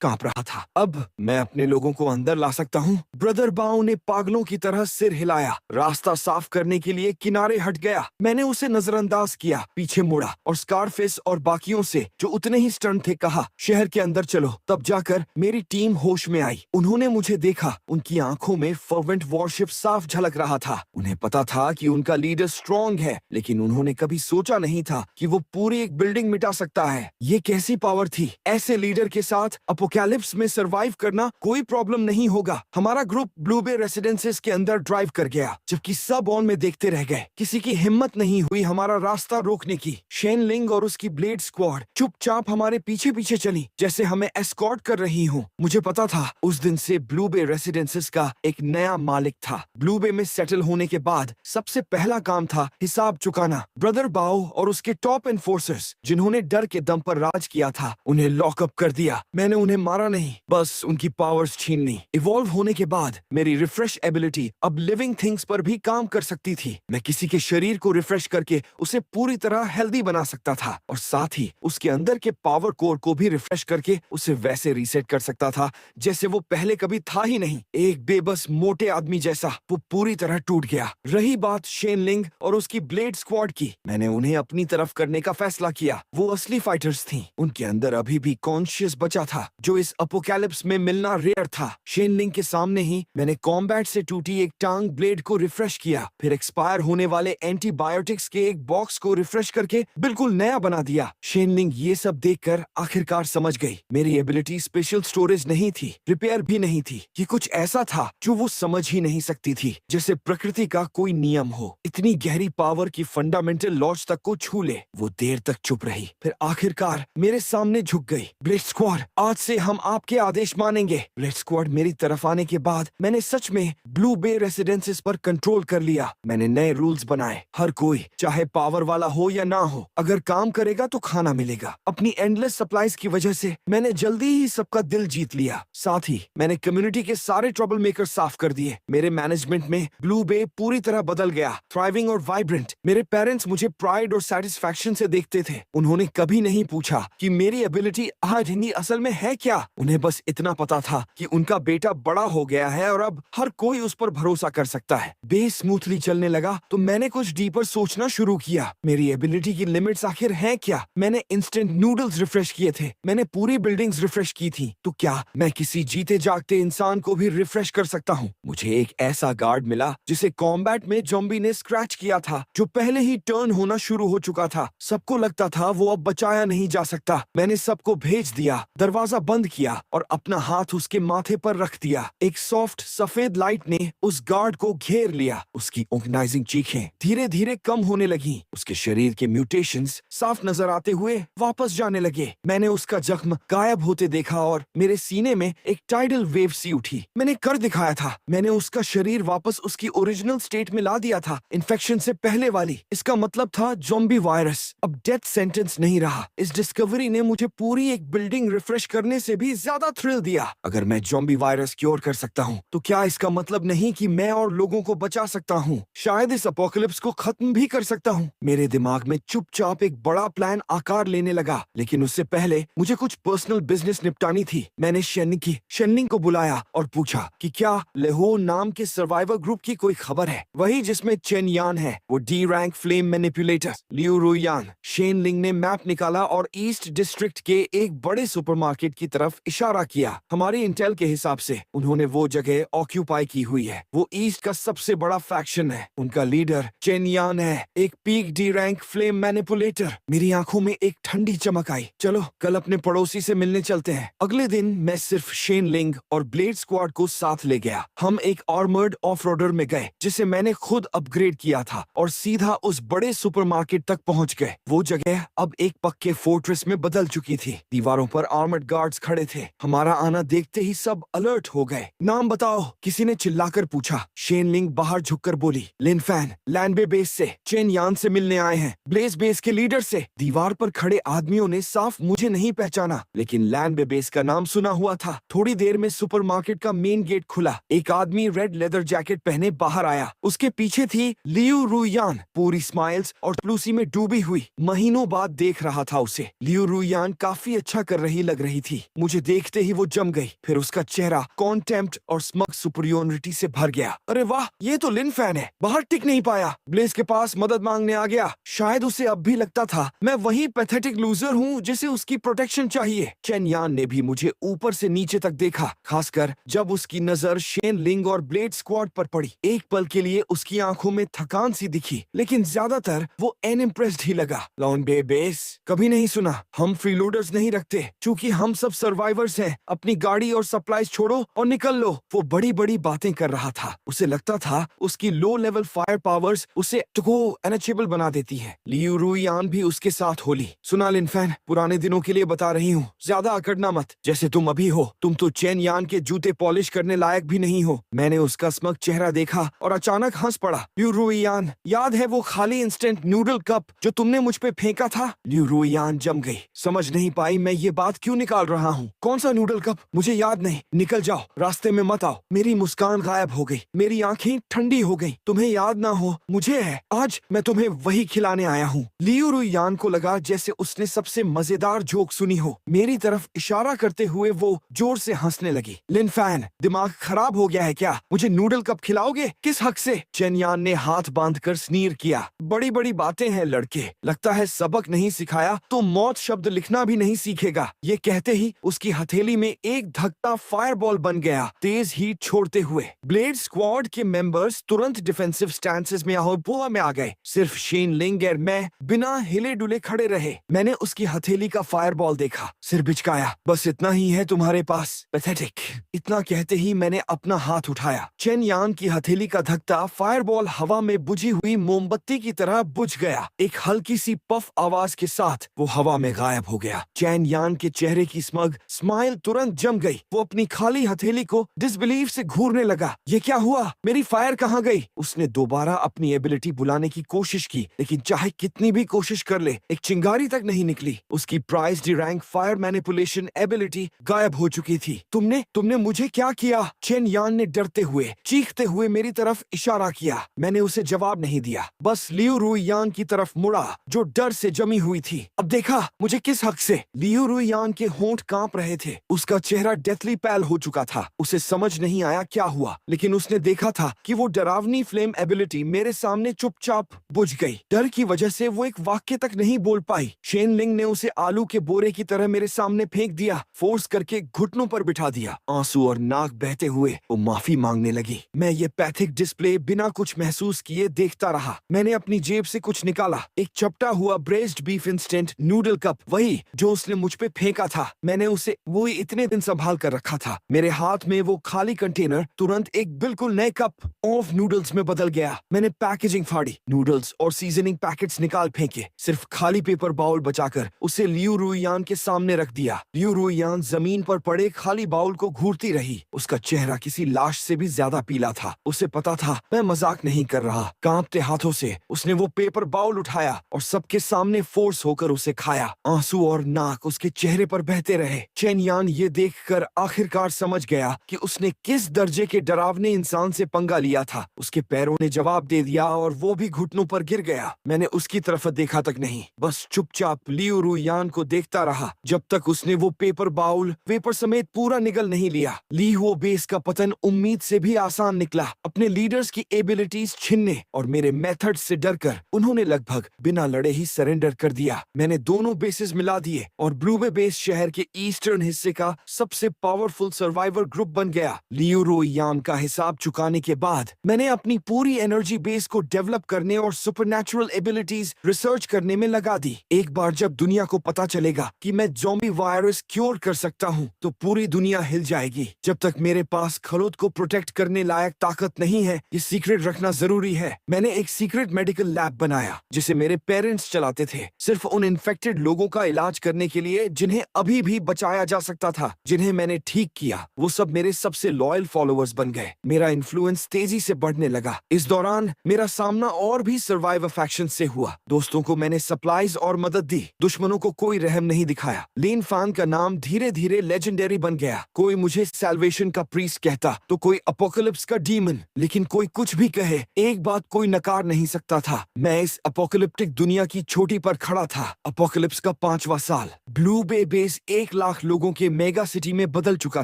कांप रहा था। अब मैं अपने लोगों को अंदर ला सकता हूँ। ब्रदर बाओ ने पागलों की तरह सिर हिलाया, रास्ता साफ करने के लिए किनारे हट गया। मैंने उसे नजरअंदाज किया, पीछे मुड़ा और स्कारफेस और बाकियों से जो उतने ही स्टंट थे कहा, शहर के अंदर चलो। तब जाकर मेरी टीम होश में आई। उन्होंने मुझे देखा, उनकी आंखों में फर्वेंट वॉरशिप साफ झलक रहा था। उन्हें पता था कि उनका लीडर स्ट्रॉन्ग है, लेकिन उन्होंने कभी सोचा नहीं था कि वो पूरी एक बिल्डिंग मिटा सकता है। ये कैसी पावर थी? ऐसे लीडर के साथ अपोकैलिप्स में सरवाइव करना कोई प्रॉब्लम नहीं होगा। हमारा ग्रुप ब्लू बे रेसिडेंसेस के अंदर ड्राइव कर गया, जबकि सब ऑन में देखते रह गए। किसी की हिम्मत नहीं हुई हमारा रास्ता रोकने की। शेन लिंग और उसकी ब्लेड स्क्वाड चुपचाप हमारे पीछे पीछे चली, जैसे हमें एस्कॉर्ट कर रही हूँ। मुझे पता था उस दिन से ब्लू बे रेसिडेंसेस का एक नया मालिक था। ब्लू बे में सेटल होने के बाद सबसे पहला काम था हिसाब चुकाना। ब्रदर बाओ और उसके टॉप एनफोर्सर्स, जिन्होंने डर के दम पर राज किया था, उन्हें लॉकअप कर दिया। मैंने उन्हें मारा नहीं, बस उनकी पावर्स छीन ली। इवॉल्व होने के बाद मेरी रिफ्रेश एबिलिटी अब लिविंग थिंग्स पर भी काम कर सकती थी। मैं किसी के शरीर को रिफ्रेश करके उसे पूरी तरह हेल्दी बना सकता था, और साथ ही उसके अंदर के पावर कोर को भी रिफ्रेश करके उसे वैसे रीसेट कर सकता था जैसे वो पहले कभी था ही नहीं। एक बेबस मोटे आदमी जैसा वो पूरी तरह टूट गया। रही बात शेन लिंग और उसकी ब्लेड स्क्वाड की, मैंने उन्हें अपनी तरफ करने का फैसला किया। वो असली फाइटर्स थीं। उनके अंदर अभी भी कॉन्शियस बचा था, जो इस अपोकैलिप्स में मिलना रेयर था। शेन लिंग के सामने ही मैंने कॉम्बैट से टूटी एक टांग ब्लेड को रिफ्रेश किया, फिर एक्सपायर होने वाले एंटीबायोटिक्स के एक बॉक्स को रिफ्रेश करके बिल्कुल नया बना दिया। शेन लिंग ये सब देखकर आखिरकार समझ गई, मेरी एबिलिटी स्पेशल स्टोरेज नहीं थी, रिपेयर भी नहीं थी। ये कुछ ऐसा था जो वो समझ ही नहीं सकती थी, जैसे प्रकृति का कोई नियम हो। इतनी गहरी पावर की फंडामेंटल लॉज तक को छू ले। वो देर तक चुप रही, फिर आखिरकार मेरे सामने झुक गई। ब्लेड स्क्वाड, आज से हम आपके आदेश मानेंगे। ब्लेड स्क्वाड मेरी तरफ आने के बाद मैंने सच में ब्लू बे रेसिडेंसेस पर कंट्रोल कर लिया। मैंने नए रूल्स बनाए, हर कोई चाहे पावर वाला हो या ना हो, अगर काम करेगा तो खाना मिलेगा। अपनी एंडलेस सप्लाईज की वजह से मैंने जल्दी ही सबका दिल जीत लिया। साथ ही मैंने कम्युनिटी के सारे ट्रबल मेकर साफ कर दिए। मेरे मैनेजमेंट में ब्लू बे पूरी तरह बदल गया, थ्राइविंग और वाइब्रेंट। मेरे पेरेंट्स मुझे प्राइड और सेटिस्फैक्शन से देखते थे। उन्होंने कभी नहीं पूछा कि मेरी एबिलिटी आज हिंदी असल में है क्या। उन्हें बस इतना पता था कि उनका बेटा बड़ा हो गया है और अब हर कोई उस पर भरोसा कर सकता है। बेस स्मूथली चलने लगा तो मैंने कुछ डीपर सोचना शुरू किया। मेरी एबिलिटी की लिमिट्स आखिर हैं क्या? मैंने इंस्टेंट नूडल्स रिफ्रेश किए थे, मैंने पूरी बिल्डिंग्स रिफ्रेश की थी, तो क्या मैं किसी जीते जागते इंसान को भी रिफ्रेश कर सकता हूँ? मुझे एक ऐसा गार्ड मिला जिसे कॉम्बैट में ज़ॉम्बी ने स्क्रैच किया था, जो पहले ही टर्न होना शुरू हो चुका था। सबको लगता था वो अब बचाया नहीं जा सकता। मैंने सबको भेज दिया, दरवाजा बंद किया और अपना हाथ उसके माथे पर रख दिया। एक सॉफ्ट सफेद लाइट ने उस गार्ड को घेर लिया। उसकी ऑर्गेनाइजिंग चीखें धीरे धीरे कम होने लगी। उसके शरीर के म्यूटेशंस साफ नजर आते हुए वापस जाने लगे। मैंने उसका जख्म गायब होते देखा और मेरे सीने में एक टाइडल वेव सी उठी। मैंने कर दिखाया था, मैंने उसका शरीर वापस उसकी ओरिजिनल स्टेट में ला दिया था, इन्फेक्शन से पहले वाली। इसका मतलब था ज़ॉम्बी वायरस अब डेथ सेंटेंस नहीं रहा। इस डिस्कवरी ने मुझे पूरी एक बिल्डिंग रिफ्रेश करने से भी ज्यादा थ्रिल दिया। अगर मैं ज़ॉम्बी वायरस क्योर कर सकता हूँ तो क्या इसका मतलब नहीं कि मैं और लोगों को बचा सकता हूँ? शायद इस अपोकलिप्स को खत्म भी कर सकता हूँ। मेरे दिमाग में चुपचाप एक बड़ा प्लान आकार लेने लगा, लेकिन उससे पहले मुझे कुछ पर्सनल बिजनेस निपटानी थी। मैंने शेनलिंग को बुलाया और पूछा कि क्या लेहो नाम के सर्वाइवर ग्रुप की कोई खबर है, वही जिसमें चेन यान है, वो D rank flame manipulator Liu Ruyan. Shenling ने मैप निकाला और ईस्ट डिस्ट्रिक्ट के एक बड़े सुपरमार्केट की तरफ इशारा किया। हमारी इंटेल के हिसाब से उन्होंने वो जगह ऑक्यूपाई की हुई है। वो ईस्ट का सबसे बड़ा फैक्शन है। उनका लीडर चेन यान है, एक peak D rank flame manipulator. मेरी आंखों में एक ठंडी चमक आई। चलो कल अपने पड़ोसी से मिलने चलते हैं। अगले दिन मैं सिर्फ शेनलिंग और ब्लेड स्क्वाड को साथ ले गया। हम एक आर्मर्ड ऑफ रोडर में गए जिसे मैंने खुद अपग्रेड किया था और सीधा उस बड़े सुपरमार्केट तक पहुंच गए। वो जगह अब एक पक्के फोर्ट्रेस में बदल चुकी थी। दीवारों पर आर्मर्ड गार्ड्स खड़े थे। हमारा आना देखते ही सब अलर्ट हो गए। नाम बताओ, किसी ने चिल्लाकर पूछा। शेनलिंग बाहर झुककर बोली, लिन फैन, लैंडबे बेस से, चेन यान से मिलने आए हैं, ब्लेज बेस के लीडर से। दीवार पर खड़े आदमियों ने साफ मुझे नहीं पहचाना, लेकिन लैंडबे बेस का नाम सुना हुआ था। थोड़ी देर में सुपरमार्केट का मेन गेट खुला। एक आदमी रेड लेदर जैकेट पहने बाहर आया। उसके पीछे थी लियू रुयान, पूरी स्माइल्स और प्लूसी में डूबी हुई। महीनों बाद देख रहा था उसे। लियू रुयान काफी अच्छा कर रही लग रही थी। मुझे देखते ही वो जम गई। फिर उसका चेहरा कॉन्टेम्प्ट और स्मग सुपरियोरिटी से भर गया। अरे वाह, ये तो लिन फैन है। बाहर टिक नहीं पाया, ब्लेज के पास मदद मांगने आ गया। शायद उसे अब भी लगता था मैं वही पैथेटिक लूजर हूँ जिसे उसकी प्रोटेक्शन चाहिए। चेन यान ने भी मुझे ऊपर से नीचे तक देखा, खासकर जब उसकी नजर शेनलिंग और ब्लेड स्क्वाड पर पड़ी। एक पल के लिए उसकी आंखों में थकान सी दिखी, लेकिन ज्यादातर वो अनइम्प्रेस्ड ही लगा। लॉन्डे बेस कभी नहीं सुना। हम फ्रीलोडर्स नहीं रखते, क्योंकि हम सब सर्वाइवर्स हैं। अपनी गाड़ी और सप्लाईज छोड़ो और निकल लो। वो बड़ी बड़ी बातें कर रहा था। उसे लगता था उसकी लो लेवल फायर पावर्स उसे अनअचेबल बना देती है। लियू रुयान भी उसके साथ होली। सुना लिन फैन, पुराने दिनों के लिए बता रही हूँ, ज्यादा अकड़ना मत। जैसे तुम अभी हो, तुम तो चेन यान के जूते पॉलिश करने लायक भी नहीं हो। मैंने उसका स्मग चेहरा देखा और अचानक हंस पड़ा। लियू रुयान, याद है वो खाली इंस्टेंट नूडल कप जो तुमने मुझ पे फेंका था? लियू रुयान जम गई। समझ नहीं पाई मैं ये बात क्यों निकाल रहा हूँ। कौन सा नूडल कप? मुझे याद नहीं। निकल जाओ, रास्ते में मत आओ। मेरी मुस्कान गायब हो गई। मेरी आंखें ठंडी हो गई। तुम्हें याद ना हो, मुझे है। आज मैं तुम्हें वही खिलाने आया हूँ। लियू रुयान को लगा जैसे उसने सबसे मजेदार जोक सुनी हो। मेरी तरफ इशारा करते हुए वो जोर से हंसने लगी। लिन फैन, दिमाग खराब हो गया है क्या? मुझे नूडल कप खिलाओगे? किस हक से? चेन यान ने हाथ बांधकर स्नीर किया। बड़ी बड़ी बातें हैं लड़के, लगता है सबक नहीं सिखाया तो मौत शब्द लिखना भी नहीं सीखेगा। ये कहते ही उसकी हथेली में एक धकता फायरबॉल बन गया, तेज हीट छोड़ते हुए। ब्लेड स्क्वाड के मेंबर्स तुरंत डिफेंसिव स्टैंसेस में ahopoa में आ गए। सिर्फ शेनलिंग और मैं बिना हिले डुले खड़े रहे। मैंने उसकी हथेली का फायरबॉल देखा, सिर बिचकाया। बस इतना ही है तुम्हारे पास, पैथेटिक। इतना कहते ही मैंने अपना हाथ उठाया। चेन यान की हथेली का धकता फायरबॉल हवा में बुझी हुई मोमबत्ती की तरह बुझ गया। एक हल्की सी पफ आवाज के साथ वो हवा में गायब हो गया। चेन यान के चेहरे की स्मग स्माइल तुरंत जम गई। वो अपनी खाली हथेली को डिसबिलीफ से घूरने लगा। ये क्या हुआ? मेरी फायर कहाँ गई? उसने दोबारा अपनी एबिलिटी बुलाने की कोशिश की, लेकिन चाहे कितनी भी कोशिश कर ले, एक चिंगारी तक नहीं निकली। उसकी price D rank fire manipulation ability गायब हो चुकी थी। तुमने मुझे क्या किया? चेन यान ने डरते हुए, चीखते हुए मेरी तरफ इशारा किया। मैंने उसे जवाब नहीं दिया, बस लियू रुयान की तरफ मुड़ा जो डर से जमी हुई थी। अब देखा मुझे किस हक से? लियू रुयान के होंठ कांप रहे थे। उसका चेहरा डेथली पैल हो चुका था। उसे समझ नहीं आया क्या हुआ, लेकिन उसने देखा था कि वो डरावनी फ्लेम एबिलिटी मेरे सामने चुपचाप बुझ गई। डर की वजह से वो एक वाक्य तक नहीं बोल पाई। शेनलिंग ने उसे आलू के बोरे की तरह मेरे सामने फेंक दिया, फोर्स करके घुटनों पर बिठा दिया। आंसू और नाक बहते हुए वो माफी मांगने लगी। मैं ये पैथिक डिस्प्ले बिना कुछ महसूस किए देखता रहा। मैंने अपनी जेब से कुछ निकाला, एक चपटा हुआ braced beef instant noodle cup, वही जो उसने मुझ पे फेंका था। मैंने उसे वो इतने दिन संभाल कर रखा था। मेरे हाथ में वो खाली कंटेनर तुरंत एक बिल्कुल नए कप ऑफ नूडल्स में बदल गया। मैंने पैकेजिंग फाड़ी, नूडल्स और सीजनिंग पैकेट्स निकाल फेंके, सिर्फ खाली पेपर बाउल बचाकर उसे लियू रुइयान के सामने रख दिया। लियू रुइयान जमीन पर पड़े खाली बाउल को घूरती रही। उसका चेहरा किसी लाश से भी ज्यादा पीला था। उसे पता था मैं मजाक नहीं कर रहा। कांपते हाथों से उसने वो पेपर बाउल उठाया और सबके सामने फोर्स होकर उसे खाया। आंसू और नाक उसके चेहरे पर बहते रहे। चेन यान ये देखकर आखिरकार समझ गया कि उसने किस दर्जे के डरावने इंसान से पंगा लिया था। उसके पैरों ने जवाब दे दिया और वो भी घुटनों पर गिर गया। मैंने उसकी तरफ देखा तक नहीं, बस चुपचाप लियू रुइयान को देखता रहा जब तक उसने वो पेपर बाउल पेपर समेत पूरा निगल नहीं लिया। ली हुओ बेस का पतन उम्मीद से भी आसान निकला। अपने लीडर्स की एबिलिटीज छीनने और मेरे मेथड से डरकर उन्होंने लगभग बिना लड़े ही सरेंडर कर दिया। मैंने दोनों बेसेस मिला दिए और ब्लूबे बेस शहर के ईस्टर्न हिस्से का सबसे पावरफुल सर्वाइवर ग्रुप बन गया। लियू रुइयान का हिसाब चुकाने के बाद मैंने अपनी पूरी एनर्जी बेस को डेवलप करने और सुपरनैचुरल एबिलिटीज रिसर्च करने में लगा दी। एक बार जब दुनिया को पता चलेगा कि मैं ज़ॉम्बी वायरस क्योर कर सकता हूँ तो पूरी दुनिया हिल जाएगी। जब तक मेरे पास खलूद को प्रोटेक्ट करने लायक ताकत नहीं है, ये सीक्रेट रखना जरूरी है। मैंने एक सीक्रेट मेडिकल लैब बनाया जिसे मेरे पेरेंट्स चलाते थे, सिर्फ उन इन्फेक्टेड लोगों का इलाज करने के लिए जिन्हें अभी भी बचाया जा सकता था। जिन्हें मैंने ठीक किया वो सब मेरे सबसे लॉयल फॉलोअर्स बन गए। मेरा इन्फ्लुएंस तेजी से बढ़ने लगा। इस दौरान मेरा सामना और भी सर्वाइवर फैक्शन से हुआ। दोस्तों को मैंने सप्लाईज और मदद दी, दुश्मनों को कोई रहम नहीं दिखाया। लेन फान का नाम धीरे धीरे लेजेंडरी बन गया। कोई मुझे सैल्वेशन का प्रीस्ट कहता तो कोई अपोकलिप्स का डीमन, लेकिन कोई कुछ भी कहे, एक बात कोई नकार नहीं सकता था, मैं इस अपोकलिप्टिक दुनिया की चोटी पर खड़ा था। अपोकलिप्स का 5वां साल। ब्लू बे बेस 1 लाख लोगों के मेगा सिटी में बदल चुका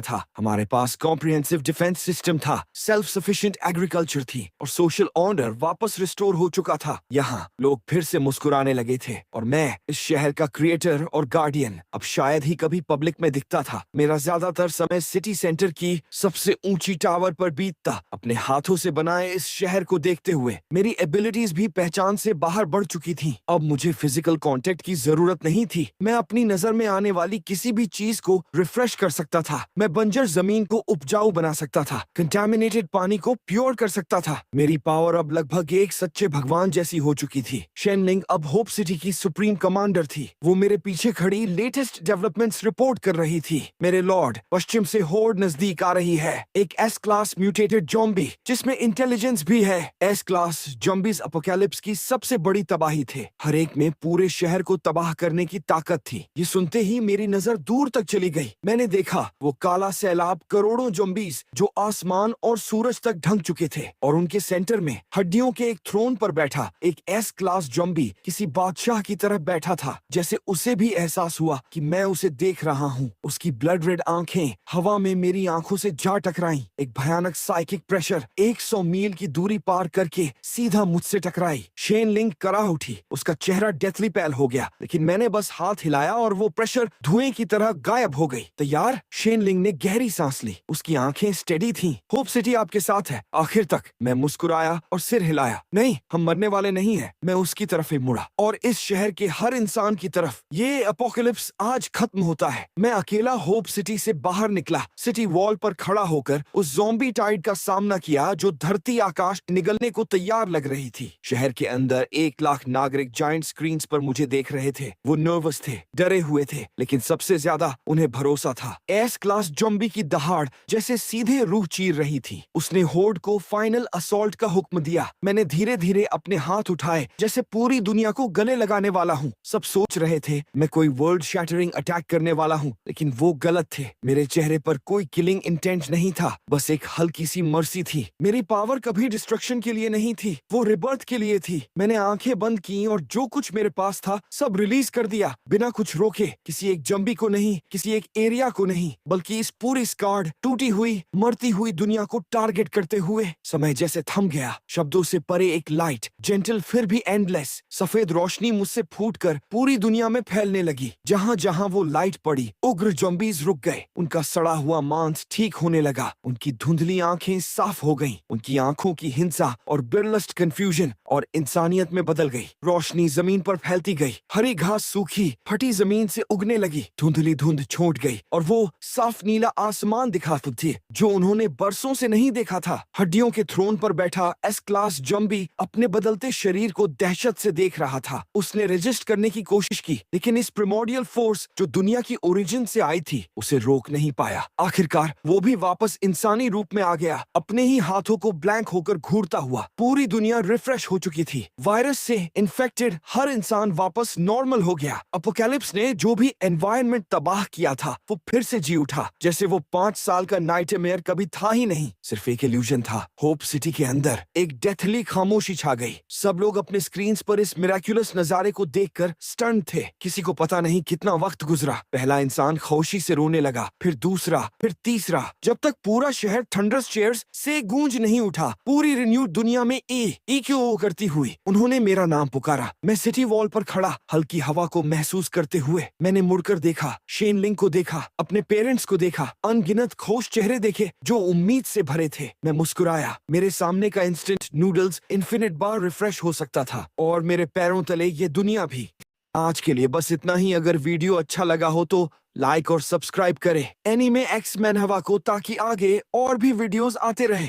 था। हमारे पास कॉम्प्रिहेंसिव डिफेंस सिस्टम था, सेल्फ सफिशिएंट एग्रीकल्चर थी और सोशल ऑर्डर वापस रिस्टोर हो चुका था। यहाँ लोग फिर से मुस्कुराने लगे थे और मैं इस शहर का क्रिएटर और गार्डियन अब शायद ही कभी पब्लिक में दिखता था। मेरा ज्यादातर समय सिटी सेंटर की सबसे ऊंची टावर पर बीतता, अपने हाथों से बनाए इस शहर को देखते हुए। मेरी एबिलिटीज भी पहचान से बाहर बढ़ चुकी थी। अब मुझे फिजिकल कांटेक्ट की जरूरत नहीं थी। मैं अपनी नजर में आने वाली किसी भी चीज को रिफ्रेश कर सकता था। मैं बंजर जमीन को उपजाऊ बना सकता था, कंटामिनेटेड पानी को प्योर कर सकता था। मेरी पावर अब लगभग एक सच्चे भगवान जैसी हो चुकी थी। शेनलिंग अब होप सिटी की सुप्रीम कमांडर थी। वो मेरे पीछे खड़ी लेटेस्ट डेवलपमेंट्स रिपोर्ट कर रही थी। मेरे लॉर्ड, पश्चिम से होर्ड नजदीक आ रही है। एक एस क्लास म्यूटेटेड ज़ॉम्बी जिसमें इंटेलिजेंस भी है। एस क्लास ज़ॉम्बीज अपोकैलिप्स की सबसे बड़ी तबाही थे। हर एक में पूरे शहर को तबाह करने की ताकत थी। ये सुनते ही मेरी नजर दूर तक चली गई। मैंने देखा वो काला सैलाब, करोड़ों ज़ॉम्बीज जो आसमान और सूरज तक ढंक चुके थे और उनके सेंटर में हड्डियों के एक थ्रोन पर बैठा एक एस क्लास ज़ॉम्बी किसी बादशाह की तरह बैठा था। जैसे उसे भी एहसास हुआ कि मैं उसे देख रहा हूँ। उसकी ब्लड रेड आंखें हवा में मेरी आंखों से जा टकराईं। एक भयानक साइकिक प्रेशर 100 मील की दूरी पार करके सीधा मुझसे टकराई। शेन लिंग करा उठी। उसका चेहरा डेथली पैल हो गया, लेकिन मैंने बस हाथ हिलाया और वो प्रेशर धुएं की तरह गायब हो गई। तैयार? शेन लिंग ने गहरी सांस ली। उसकी आंखें स्टेडी थीं। होप सिटी आपके साथ है। आखिर तक। मैं मुस्कुराया और सिर हिलाया। नहीं, हम मरने वाले नहीं हैं। मैं उसकी तरफ ही मुड़ा और इस शहर के हर इंसान की तरफ। ये अपोकलिप्स आज खत्म होता है। मैं अकेला होप सिटी से बाहर निकला, सिटी वॉल पर खड़ा होकर उस ज़ॉम्बी टाइड का सामना किया जो धरती आकाश निगलने को तैयार लग रही थी। शहर के अंदर 1 लाख नागरिक जायंट स्क्रीन्स पर मुझे देख रहे थे। वो नर्वस थे, डरे हुए थे, लेकिन सबसे ज्यादा उन्हें भरोसा था। एस क्लास ज़ॉम्बी की दहाड़ जैसे सीधे रूह चीर रही थी। उसने होर्ड को फाइनल असॉल्ट का हुक्म दिया। मैंने धीरे धीरे अपने हाथ उठाए जैसे पूरी दुनिया को गले लगाने वाला हूँ। सब सोच रहे थे मैं कोई वर्ल्ड शैटरिंग अटैक करने वाला हूँ, लेकिन वो गलत थे। मेरे चेहरे पर कोई किलिंग इंटेंट नहीं था, बस एक हल्की सी मर्सी थी। मेरी पावर कभी डिस्ट्रक्शन के लिए नहीं थी, वो रिबर्थ के लिए थी। मैंने आंखें बंद की और जो कुछ मेरे पास था सब रिलीज कर दिया, बिना कुछ रोके। किसी एक ज़ॉम्बी को नहीं, किसी एक एरिया को नहीं, बल्कि इस पूरी स्कार्ड, टूटी हुई, मरती हुई दुनिया को टारगेट करते हुए। समय जैसे थम गया। शब्दों से परे एक लाइट, जेंटल फिर भी एंडलेस, सफेद रोशनी मुझसे फूटकर पूरी दुनिया में फैलने लगी। जहां जहां वो लाइट पड़ी, उग्र ज़ॉम्बीज रुक गए। उनका सड़ा हुआ मांस ठीक होने लगा। उनकी धुंधली आंखें साफ हो गईं। उनकी आंखों की हिंसा और बिरलस्ट कंफ्यूजन और इंसानियत में बदल गई। रोशनी जमीन पर फैलती गई। हरी घास सूखी, फटी जमीन से उगने लगी। धुंधली धुंध छोड़ गई और वो साफ नीला आसमान दिखाती थी जो उन्होंने बरसों से नहीं देखा था। हड्डियों के थ्रोन पर बैठा एस क्लास ज़ॉम्बी अपने बदलते शरीर को दहशत से देख रहा था। उसने रेजिस्ट करने की कोशिश की, लेकिन इस प्रिमोर्डियल फोर्स जो दुनिया की ओरिजिन से आई थी उसे रोक नहीं पाया। आखिरकार वो भी वापस इंसानी रूप में आ गया, अपने ही हाथों को ब्लैंक होकर घूरता हुआ। पूरी दुनिया रिफ्रेश हो चुकी थी। वायरस से इन्फेक्टेड हर इंसान वापस नॉर्मल हो गया। अपोकैलिप्स ने जो भी एनवायरनमेंट तबाह किया था वो फिर से जी उठा, जैसे वो 5 साल का नाइटमेयर कभी था ही नहीं, सिर्फ एक इल्यूजन था। होप सिटी के अंदर एक डेथली खामोशी छा गई। सब लोग अपने स्क्रीन्स पर इस मिराक्युलस नजारे को देखकर स्टन थे। किसी को पता नहीं कितना वक्त गुजरा। पहला इंसान खामोशी से रोने लगा, फिर दूसरा, फिर तीसरा, जब तक पूरा शहर थंडरस चेयर्स से गूंज नहीं उठा। पूरी रिन्यूड दुनिया में ई क्यों करती हुई उन्होंने मेरा नाम पुकारा। मैं सिटी वॉल पर खड़ा हल्की हवा को महसूस करते हुए मैंने मुड़कर देखा, शेन लिंग को देखा, अपने पेरेंट्स को देखा, अनगिनत खुश चेहरे देखे जो उम्मीद से भरे थे। मैं मुस्कुराया। मेरे सामने का इंस्टेंट नूडल्स इन्फिनिट बार रिफ्रेश हो सकता था और मेरे पैरों तले ये दुनिया भी। आज के लिए बस इतना ही। अगर वीडियो अच्छा लगा हो तो लाइक और सब्सक्राइब करें एनीमे एक्स मैन हवा को, ताकि आगे और भी वीडियोस आते रहे।